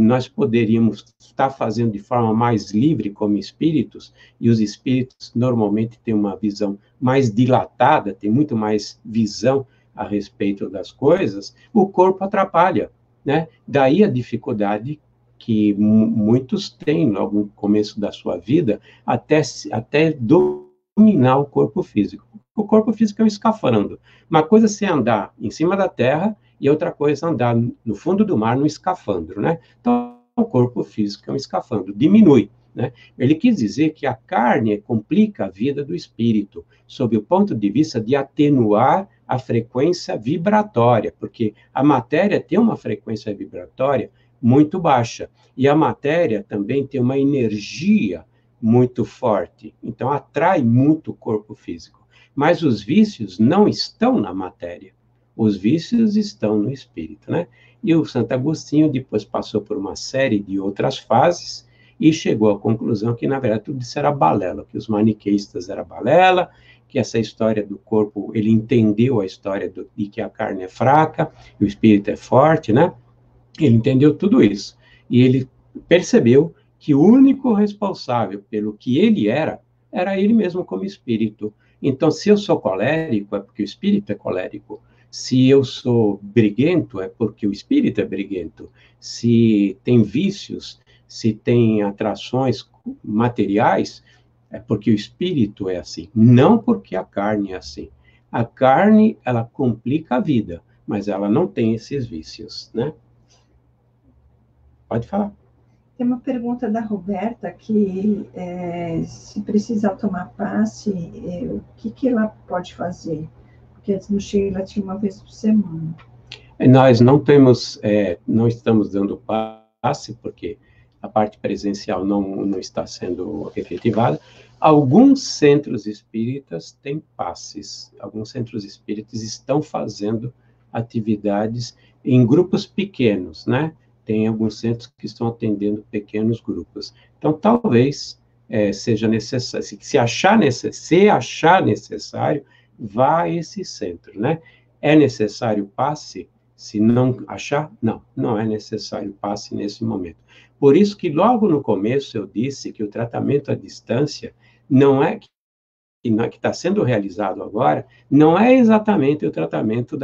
nós poderíamos estar fazendo de forma mais livre como espíritos, e os espíritos normalmente têm uma visão mais dilatada, tem muito mais visão a respeito das coisas, o corpo atrapalha, né? Daí a dificuldade que muitos têm logo no começo da sua vida, até dominar o corpo físico. O corpo físico é um escafandro. Uma coisa é você andar em cima da terra e outra coisa é andar no fundo do mar no escafandro, né? Então, o corpo físico é um escafandro, diminui, né? Ele quis dizer que a carne complica a vida do espírito, sob o ponto de vista de atenuar a frequência vibratória, porque a matéria tem uma frequência vibratória muito baixa, e a matéria também tem uma energia muito forte, então atrai muito o corpo físico. Mas os vícios não estão na matéria, os vícios estão no espírito, né? E o Santo Agostinho depois passou por uma série de outras fases e chegou à conclusão que, na verdade, tudo isso era balela, que os maniqueístas era balela, que essa história do corpo, ele entendeu a história de que a carne é fraca, e o espírito é forte, né? Ele entendeu tudo isso. E ele percebeu que o único responsável pelo que ele era ele mesmo como espírito. Então, se eu sou colérico, é porque o espírito é colérico. Se eu sou briguento, é porque o espírito é briguento. Se tem vícios, se tem atrações materiais, é porque o espírito é assim. Não porque a carne é assim. A carne, ela complica a vida, mas ela não tem esses vícios, né? Pode falar. Tem uma pergunta da Roberta que se precisar tomar passe, o que ela pode fazer? Porque antes no Chile ela tinha uma vez por semana. Nós não temos, não estamos dando passe, porque a parte presencial não está sendo efetivada. Alguns centros espíritas têm passes, alguns centros espíritas estão fazendo atividades em grupos pequenos, né? Tem alguns centros que estão atendendo pequenos grupos. Então, talvez seja necessário, se achar necessário, vá a esse centro, né? É necessário passe? Se não achar, não é necessário passe nesse momento. Por isso que logo no começo eu disse que o tratamento à distância não é que está sendo realizado agora, não é exatamente o tratamento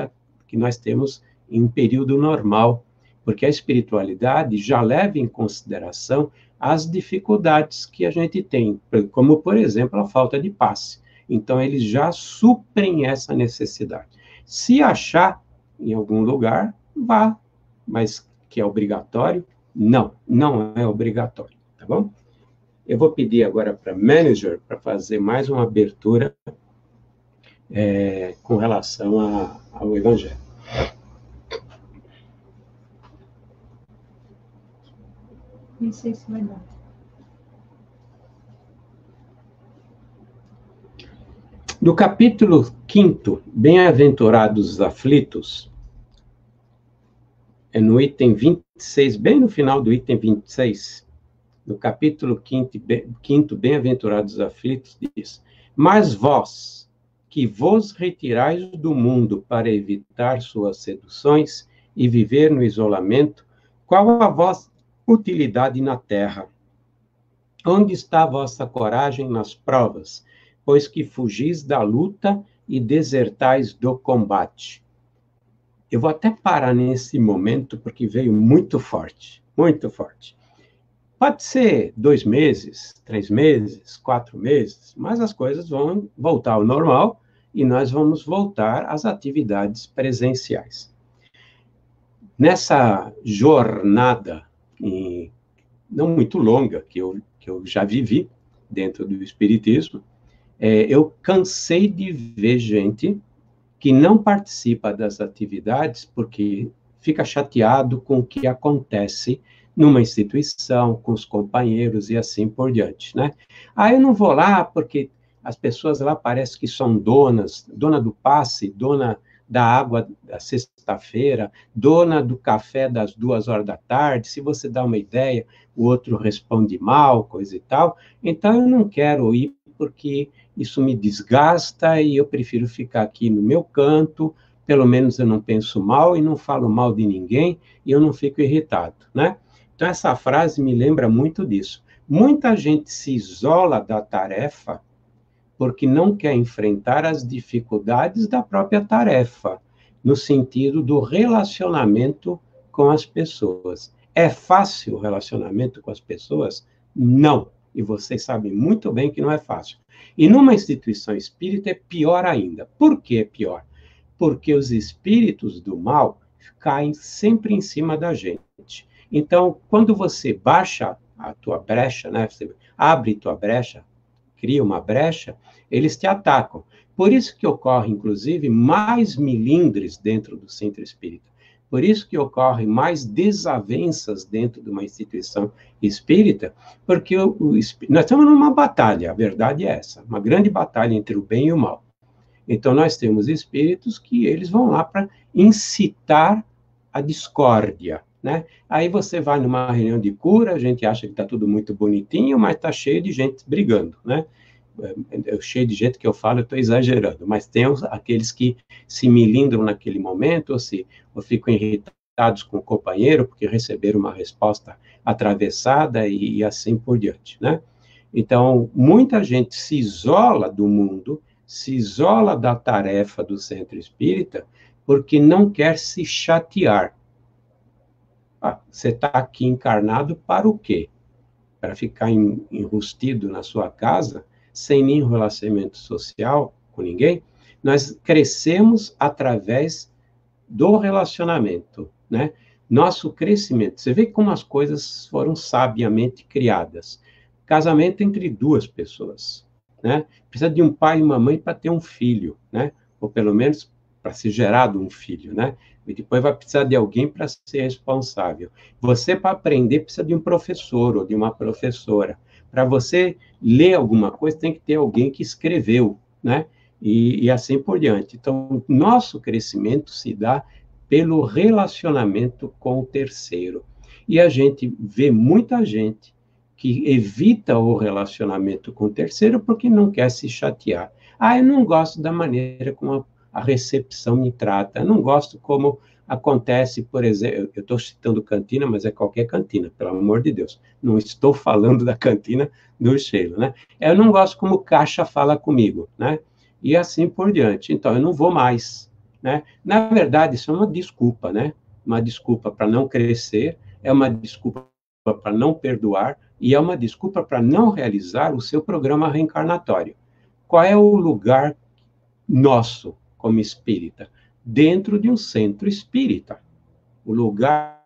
que nós temos em um período normal, porque a espiritualidade já leva em consideração as dificuldades que a gente tem, como, por exemplo, a falta de passe. Então, eles já suprem essa necessidade. Se achar em algum lugar, vá, mas que é obrigatório? Não é obrigatório, tá bom? Eu vou pedir agora para a manager para fazer mais uma abertura com relação ao Evangelho. Não sei se vai dar. No capítulo 5º, Bem-aventurados os aflitos, no item 26, bem no final do item 26, no capítulo 5º, Bem-aventurados os aflitos, diz: Mas vós, que vos retirais do mundo para evitar suas seduções e viver no isolamento, qual a vossa utilidade na terra? Onde está a vossa coragem nas provas, pois que fugis da luta e desertais do combate? Eu vou até parar nesse momento, porque veio muito forte, muito forte. Pode ser 2 meses, 3 meses, 4 meses, mas as coisas vão voltar ao normal e nós vamos voltar às atividades presenciais. Nessa jornada, não muito longa, que eu já vivi dentro do Espiritismo, eu cansei de ver gente que não participa das atividades porque fica chateado com o que acontece numa instituição, com os companheiros e assim por diante, né? Eu não vou lá porque as pessoas lá parecem que são dona do passe, dona da água da sexta-feira, dona do café das 2h, se você dá uma ideia, o outro responde mal, coisa e tal. Então, eu não quero ir porque isso me desgasta e eu prefiro ficar aqui no meu canto, pelo menos eu não penso mal e não falo mal de ninguém e eu não fico irritado, né? Então, essa frase me lembra muito disso. Muita gente se isola da tarefa porque não quer enfrentar as dificuldades da própria tarefa, no sentido do relacionamento com as pessoas. É fácil o relacionamento com as pessoas? Não. E vocês sabem muito bem que não é fácil. E numa instituição espírita é pior ainda. Por que é pior? Porque os espíritos do mal caem sempre em cima da gente. Então, quando você baixa a tua brecha, né? Você abre tua brecha, cria uma brecha, eles te atacam. Por isso que ocorre, inclusive, mais milindres dentro do centro espírita. Por isso que ocorrem mais desavenças dentro de uma instituição espírita, porque nós estamos numa batalha, a verdade é essa, uma grande batalha entre o bem e o mal. Então, nós temos espíritos que eles vão lá para incitar a discórdia, né? Aí você vai numa reunião de cura, a gente acha que está tudo muito bonitinho, mas está cheio de gente brigando, né? eu cheio de gente que eu falo, eu estou exagerando, mas tem aqueles que se milindram naquele momento, ou ficam irritados com o companheiro, porque receberam uma resposta atravessada e assim por diante, né? Então, muita gente se isola do mundo, se isola da tarefa do centro espírita, porque não quer se chatear. Você está aqui encarnado para o quê? Para ficar enrustido na sua casa, sem nenhum relacionamento social com ninguém? Nós crescemos através do relacionamento, né? Nosso crescimento. Você vê como as coisas foram sabiamente criadas. Casamento entre duas pessoas, né? Precisa de um pai e uma mãe para ter um filho, né? Ou pelo menos para ser gerado um filho, né? E depois vai precisar de alguém para ser responsável. Você, para aprender, precisa de um professor ou de uma professora. Para você ler alguma coisa, tem que ter alguém que escreveu, né? E assim por diante. Então, nosso crescimento se dá pelo relacionamento com o terceiro. E a gente vê muita gente que evita o relacionamento com o terceiro porque não quer se chatear. Eu não gosto da maneira como a recepção me trata, eu não gosto como acontece, por exemplo, eu estou citando cantina, mas é qualquer cantina, pelo amor de Deus, não estou falando da cantina do Sheila, né? Eu não gosto como o caixa fala comigo, né? E assim por diante, então eu não vou mais, né? Na verdade, isso é uma desculpa, né? Uma desculpa para não crescer, é uma desculpa para não perdoar, e é uma desculpa para não realizar o seu programa reencarnatório. Qual é o lugar nosso como espírita? Dentro de um centro espírita. O lugar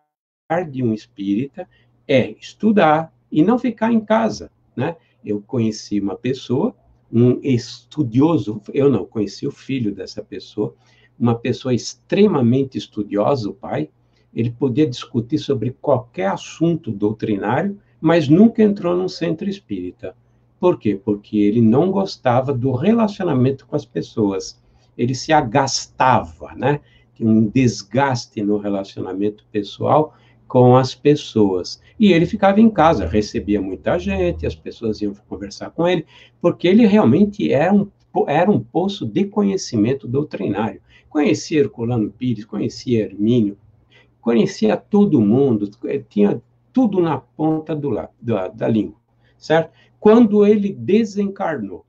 de um espírita é estudar e não ficar em casa, né? Eu conheci uma pessoa, um estudioso, eu não, conheci o filho dessa pessoa, uma pessoa extremamente estudiosa, o pai, ele podia discutir sobre qualquer assunto doutrinário, mas nunca entrou num centro espírita. Por quê? Porque ele não gostava do relacionamento com as pessoas. Ele se agastava, né? Tinha um desgaste no relacionamento pessoal com as pessoas. E ele ficava em casa, recebia muita gente, as pessoas iam conversar com ele, porque ele realmente era um poço de conhecimento doutrinário. Conhecia Herculano Pires, conhecia Hermínio, conhecia todo mundo, tinha tudo na ponta da língua, certo? Quando ele desencarnou,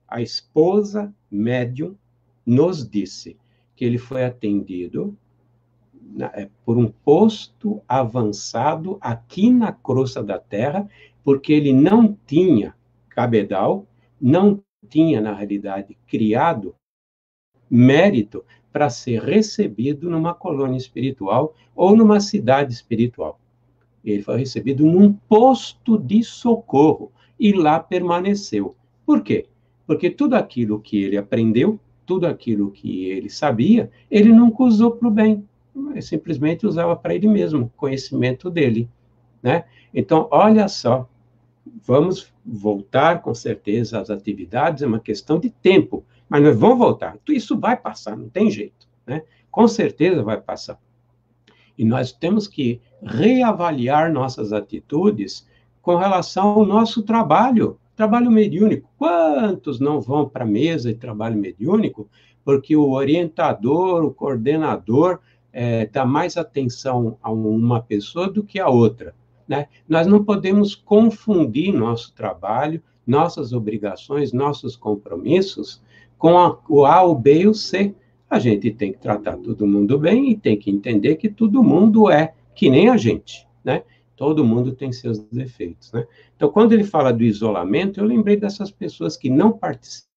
a esposa médium nos disse que ele foi atendido por um posto avançado aqui na crosta da Terra, porque ele não tinha cabedal, não tinha, na realidade, criado mérito para ser recebido numa colônia espiritual ou numa cidade espiritual. Ele foi recebido num posto de socorro e lá permaneceu. Por quê? Porque tudo aquilo que ele aprendeu, tudo aquilo que ele sabia, ele nunca usou para o bem. Ele simplesmente usava para ele mesmo, o conhecimento dele, né? Então, olha só, vamos voltar com certeza às atividades, é uma questão de tempo, mas nós vamos voltar. Isso vai passar, não tem jeito, né? Com certeza vai passar. E nós temos que reavaliar nossas atitudes com relação ao nosso trabalho mediúnico. Quantos não vão para a mesa de trabalho mediúnico porque o orientador, o coordenador, dá mais atenção a uma pessoa do que a outra, né? Nós não podemos confundir nosso trabalho, nossas obrigações, nossos compromissos com o A, o B e o C. A gente tem que tratar todo mundo bem e tem que entender que todo mundo é que nem a gente, né? Todo mundo tem seus defeitos, né? Então, quando ele fala do isolamento, eu lembrei dessas pessoas que não participam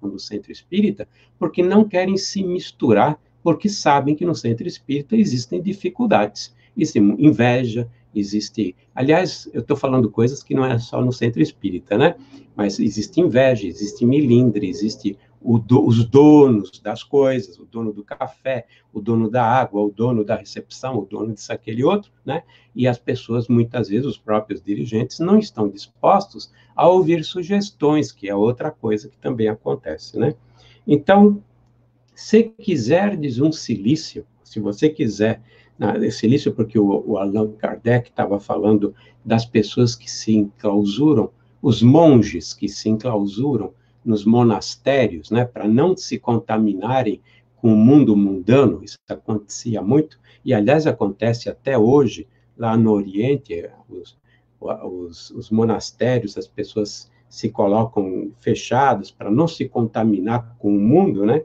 do centro espírita porque não querem se misturar, porque sabem que no centro espírita existem dificuldades, existe inveja, existe... Aliás, eu estou falando coisas que não é só no centro espírita, né? Mas existe inveja, existe milindre, existe os donos das coisas, o dono do café, o dono da água, o dono da recepção, o dono disso, aquele outro, né? E as pessoas, muitas vezes, os próprios dirigentes, não estão dispostos a ouvir sugestões, que é outra coisa que também acontece, né? Então, se quiserdes um silício, se você quiser, silício porque o Allan Kardec estava falando das pessoas que se enclausuram Os monges que se enclausuram nos monastérios, né, para não se contaminarem com o mundo mundano, isso acontecia muito, e aliás acontece até hoje, lá no Oriente, os monastérios, as pessoas se colocam fechadas para não se contaminar com o mundo, né?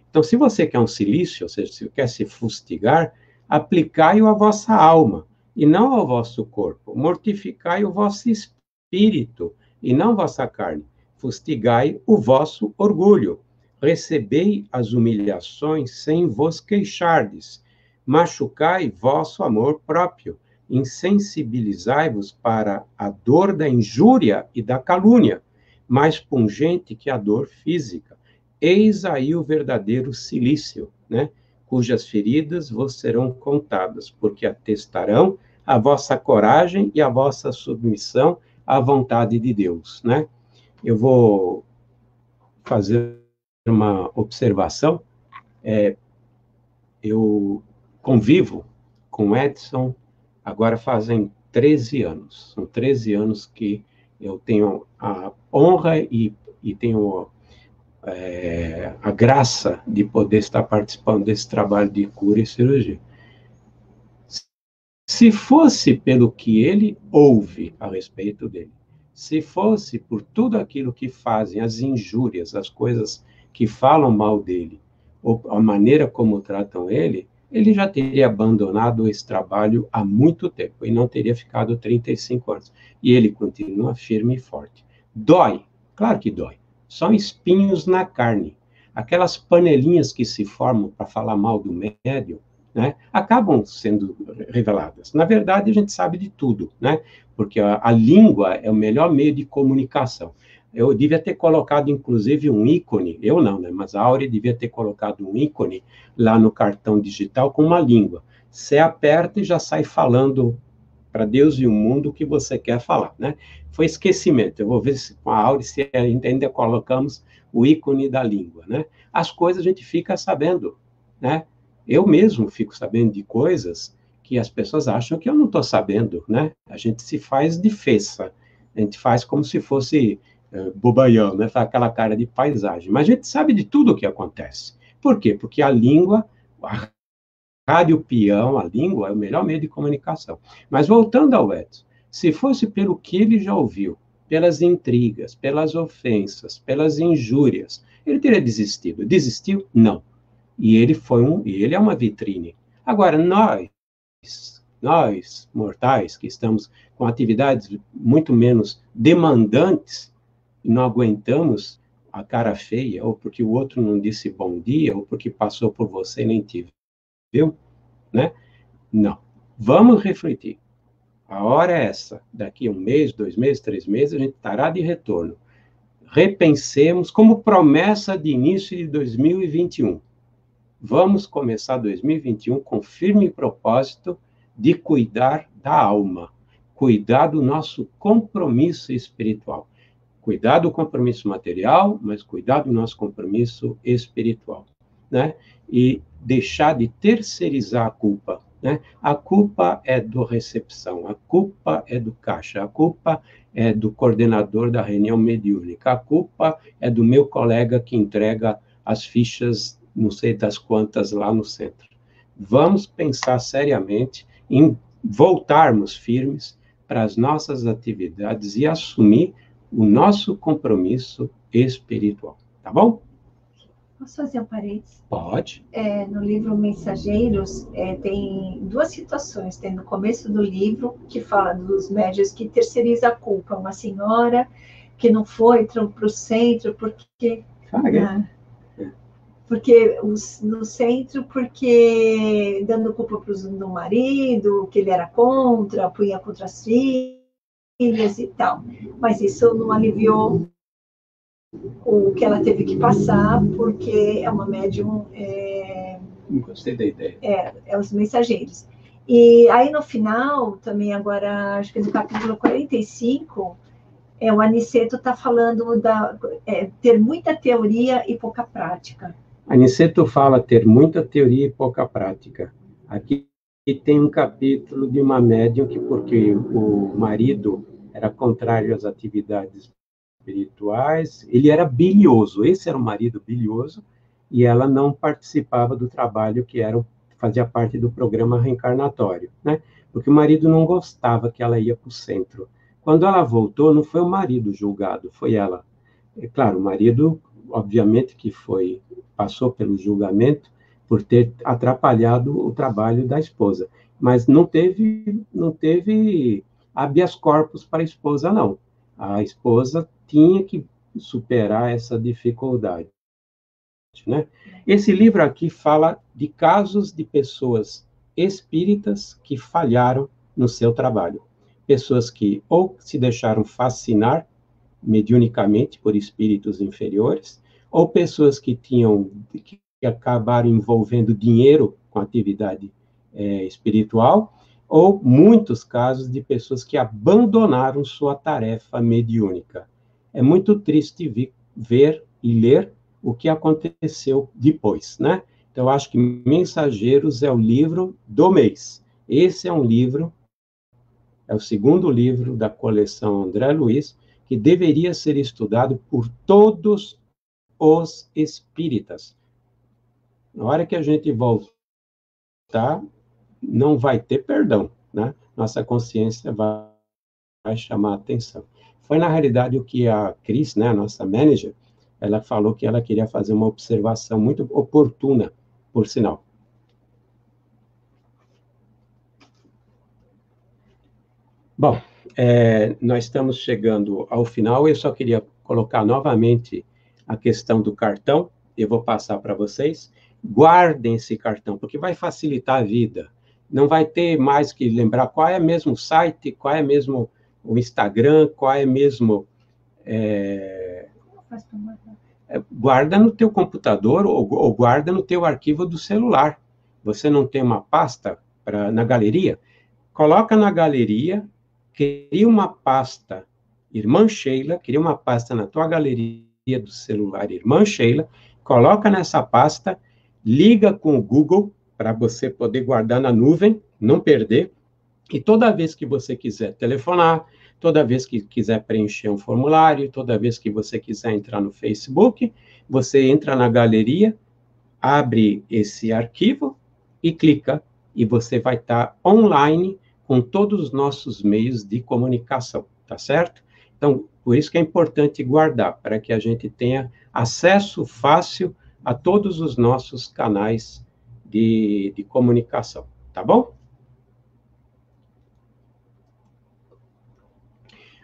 Então, se você quer um cilício, ou seja, se você quer se fustigar, aplicai-o à vossa alma, e não ao vosso corpo. Mortificai o vosso espírito, e não vossa carne. Fustigai o vosso orgulho. Recebei as humilhações sem vos queixardes. Machucai vosso amor próprio. Insensibilizai-vos para a dor da injúria e da calúnia, mais pungente que a dor física. Eis aí o verdadeiro cilício, né? Cujas feridas vos serão contadas, porque atestarão a vossa coragem e a vossa submissão à vontade de Deus, né? Eu vou fazer uma observação. Eu convivo com Edson, agora fazem 13 anos. São 13 anos que eu tenho a honra e tenho a graça de poder estar participando desse trabalho de cura e cirurgia. Se fosse pelo que ele ouve a respeito dele, se fosse por tudo aquilo que fazem, as injúrias, as coisas que falam mal dele, ou a maneira como tratam ele, ele já teria abandonado esse trabalho há muito tempo e não teria ficado 35 anos. E ele continua firme e forte. Dói, claro que dói. São espinhos na carne. Aquelas panelinhas que se formam para falar mal do médium, né, acabam sendo reveladas. Na verdade, a gente sabe de tudo, né? Porque a língua é o melhor meio de comunicação. Eu devia ter colocado, inclusive, um ícone, eu não, né? Mas a Áurea devia ter colocado um ícone lá no cartão digital com uma língua. Você aperta e já sai falando para Deus e o mundo o que você quer falar, né? Foi esquecimento. Eu vou ver se com a Áurea se ainda colocamos o ícone da língua, né? As coisas a gente fica sabendo, né? Eu mesmo fico sabendo de coisas que as pessoas acham que eu não estou sabendo, né? A gente se faz de fessa, a gente faz como se fosse bobaião, né? Faz aquela cara de paisagem. Mas a gente sabe de tudo o que acontece. Por quê? Porque a língua, a rádio peão, a língua é o melhor meio de comunicação. Mas voltando ao Edson, se fosse pelo que ele já ouviu, pelas intrigas, pelas ofensas, pelas injúrias, ele teria desistido. Desistiu? Não. E ele é uma vitrine. Agora, nós, mortais, que estamos com atividades muito menos demandantes, e não aguentamos a cara feia, ou porque o outro não disse bom dia, ou porque passou por você e nem te viu, né? Não. Vamos refletir. A hora é essa. Daqui 1 mês, 2 meses, 3 meses, a gente estará de retorno. Repensemos como promessa de início de 2021. Vamos começar 2021 com firme propósito de cuidar da alma, cuidar do nosso compromisso espiritual. Cuidar do compromisso material, mas cuidar do nosso compromisso espiritual, né? E deixar de terceirizar a culpa, né? A culpa é do recepção, a culpa é do caixa, a culpa é do coordenador da reunião mediúnica, a culpa é do meu colega que entrega as fichas não sei das quantas lá no centro. Vamos pensar seriamente em voltarmos firmes para as nossas atividades e assumir o nosso compromisso espiritual, tá bom? Posso fazer um parênteses? Pode. No livro Mensageiros, tem 2 situações. Tem no começo do livro, que fala dos médiuns que terceirizam a culpa. Uma senhora que não foi para o centro porque... Porque no centro, porque dando culpa do marido, que ele era contra, punha contra as filhas e tal. Mas isso não aliviou o que ela teve que passar, porque é uma médium... Gostei da ideia. É os mensageiros. E aí, no final, também agora, acho que no capítulo 45, o Aniceto está falando ter muita teoria e pouca prática. Aniceto fala ter muita teoria e pouca prática. Aqui tem um capítulo de uma médium que, porque o marido era contrário às atividades espirituais, ele era bilioso, esse era um marido bilioso, e ela não participava do trabalho que fazia parte do programa reencarnatório, né? Porque o marido não gostava que ela ia para o centro. Quando ela voltou, não foi o marido julgado, foi ela. É claro, o marido, obviamente, que passou pelo julgamento por ter atrapalhado o trabalho da esposa, mas não teve habeas corpus para a esposa, não. A esposa tinha que superar essa dificuldade, né? Esse livro aqui fala de casos de pessoas espíritas que falharam no seu trabalho. Pessoas que ou se deixaram fascinar mediunicamente por espíritos inferiores, ou pessoas que acabaram envolvendo dinheiro com atividade espiritual, ou muitos casos de pessoas que abandonaram sua tarefa mediúnica. É muito triste ver e ler o que aconteceu depois, né? Então, eu acho que Mensageiros é o livro do mês. Esse é um livro, é o segundo livro da coleção André Luiz, que deveria ser estudado por todos os espíritas. Na hora que a gente voltar, não vai ter perdão, né? Nossa consciência vai chamar a atenção. Foi, na realidade, o que a Cris, né, a nossa manager, ela falou que ela queria fazer uma observação muito oportuna, por sinal. Bom, nós estamos chegando ao final, eu só queria colocar novamente a questão do cartão, eu vou passar para vocês. Guardem esse cartão, porque vai facilitar a vida. Não vai ter mais que lembrar qual é mesmo o site, qual é mesmo o Instagram, qual é mesmo... guarda no teu computador ou guarda no teu arquivo do celular. Você não tem uma pasta na galeria? Coloca na galeria, cria uma pasta, Irmã Sheila, cria uma pasta na tua galeria do celular, Irmã Sheila, coloca nessa pasta, liga com o Google, para você poder guardar na nuvem, não perder, e toda vez que você quiser telefonar, toda vez que quiser preencher um formulário, toda vez que você quiser entrar no Facebook, você entra na galeria, abre esse arquivo e clica, e você vai estar online com todos os nossos meios de comunicação, tá certo? Então, por isso que é importante guardar, para que a gente tenha acesso fácil a todos os nossos canais de comunicação, tá bom?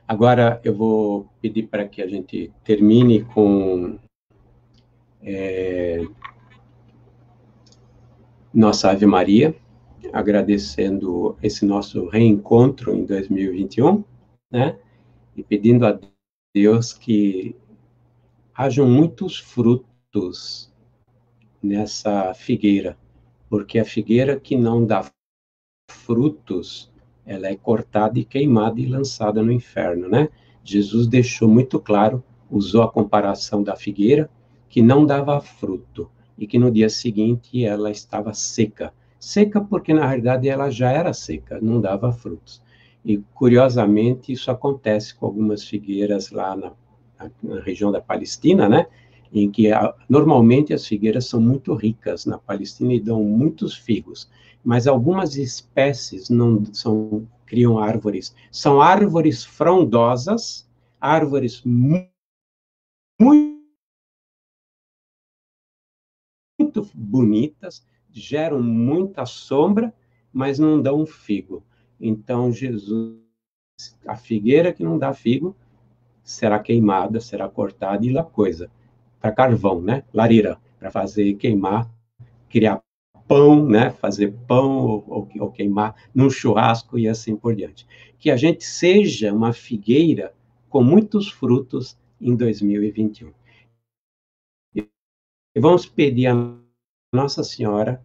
Agora, eu vou pedir para que a gente termine com nossa Ave Maria, agradecendo esse nosso reencontro em 2021, né? E pedindo a Deus que hajam muitos frutos nessa figueira, porque a figueira que não dá frutos, ela é cortada e queimada e lançada no inferno, né? Jesus deixou muito claro, usou a comparação da figueira, que não dava fruto, e que no dia seguinte ela estava seca. Seca porque, na realidade, ela já era seca, não dava frutos. E, curiosamente, isso acontece com algumas figueiras lá na região da Palestina, né? Em que normalmente as figueiras são muito ricas na Palestina e dão muitos figos, mas algumas espécies não criam árvores. São árvores frondosas, árvores muito bonitas, geram muita sombra, mas não dão figo. Então, Jesus, a figueira que não dá figo, será queimada, será cortada e lá coisa, para carvão, né? Lareira, para fazer queimar, criar pão, né? Fazer pão ou queimar num churrasco e assim por diante. Que a gente seja uma figueira com muitos frutos em 2021. E vamos pedir a Nossa Senhora,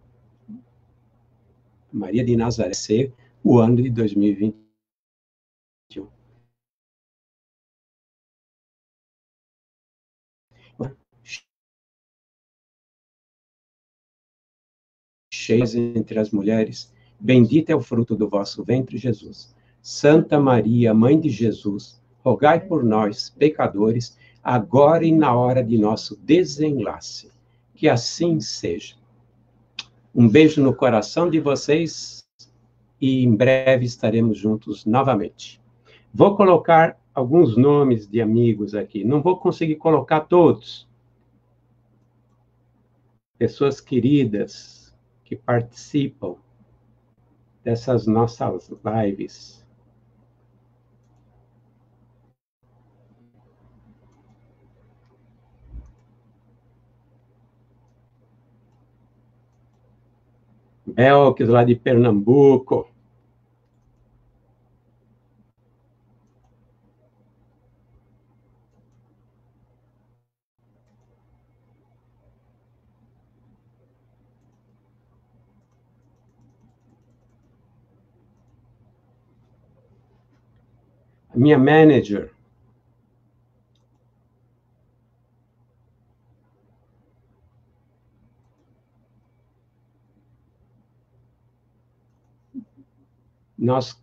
Maria de Nazaré, ser o ano de 2021. Cheias entre as mulheres, bendito é o fruto do vosso ventre, Jesus. Santa Maria, Mãe de Jesus, rogai por nós, pecadores, agora e na hora de nosso desenlace. Que assim seja. Um beijo no coração de vocês e em breve estaremos juntos novamente. Vou colocar alguns nomes de amigos aqui. Não vou conseguir colocar todos. Pessoas queridas que participam dessas nossas lives. Belkis, lá de Pernambuco. A minha manager. Nosso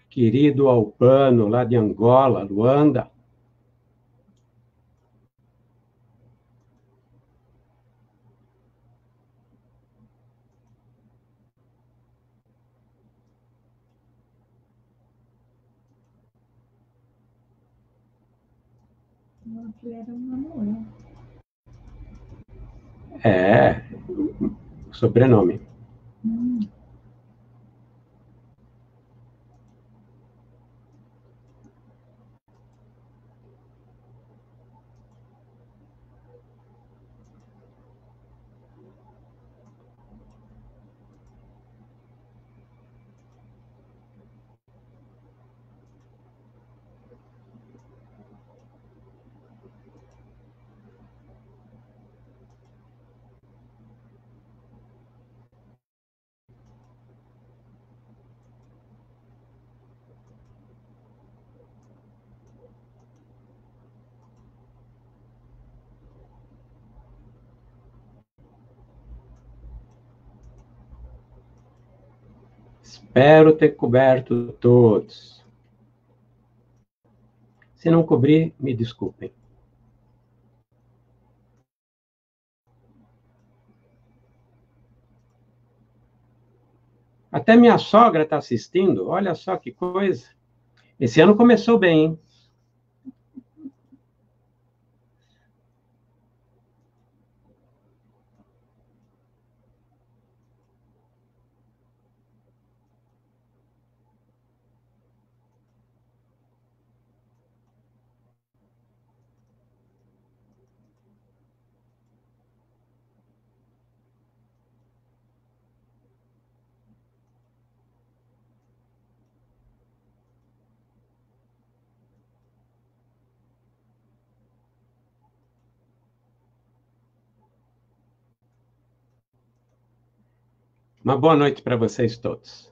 querido Albano, lá de Angola, Luanda. Não, que era o Manuel. É, sobrenome. Espero ter coberto todos. Se não cobrir, me desculpem. Até minha sogra está assistindo. Olha só que coisa. Esse ano começou bem, hein? Uma boa noite para vocês todos.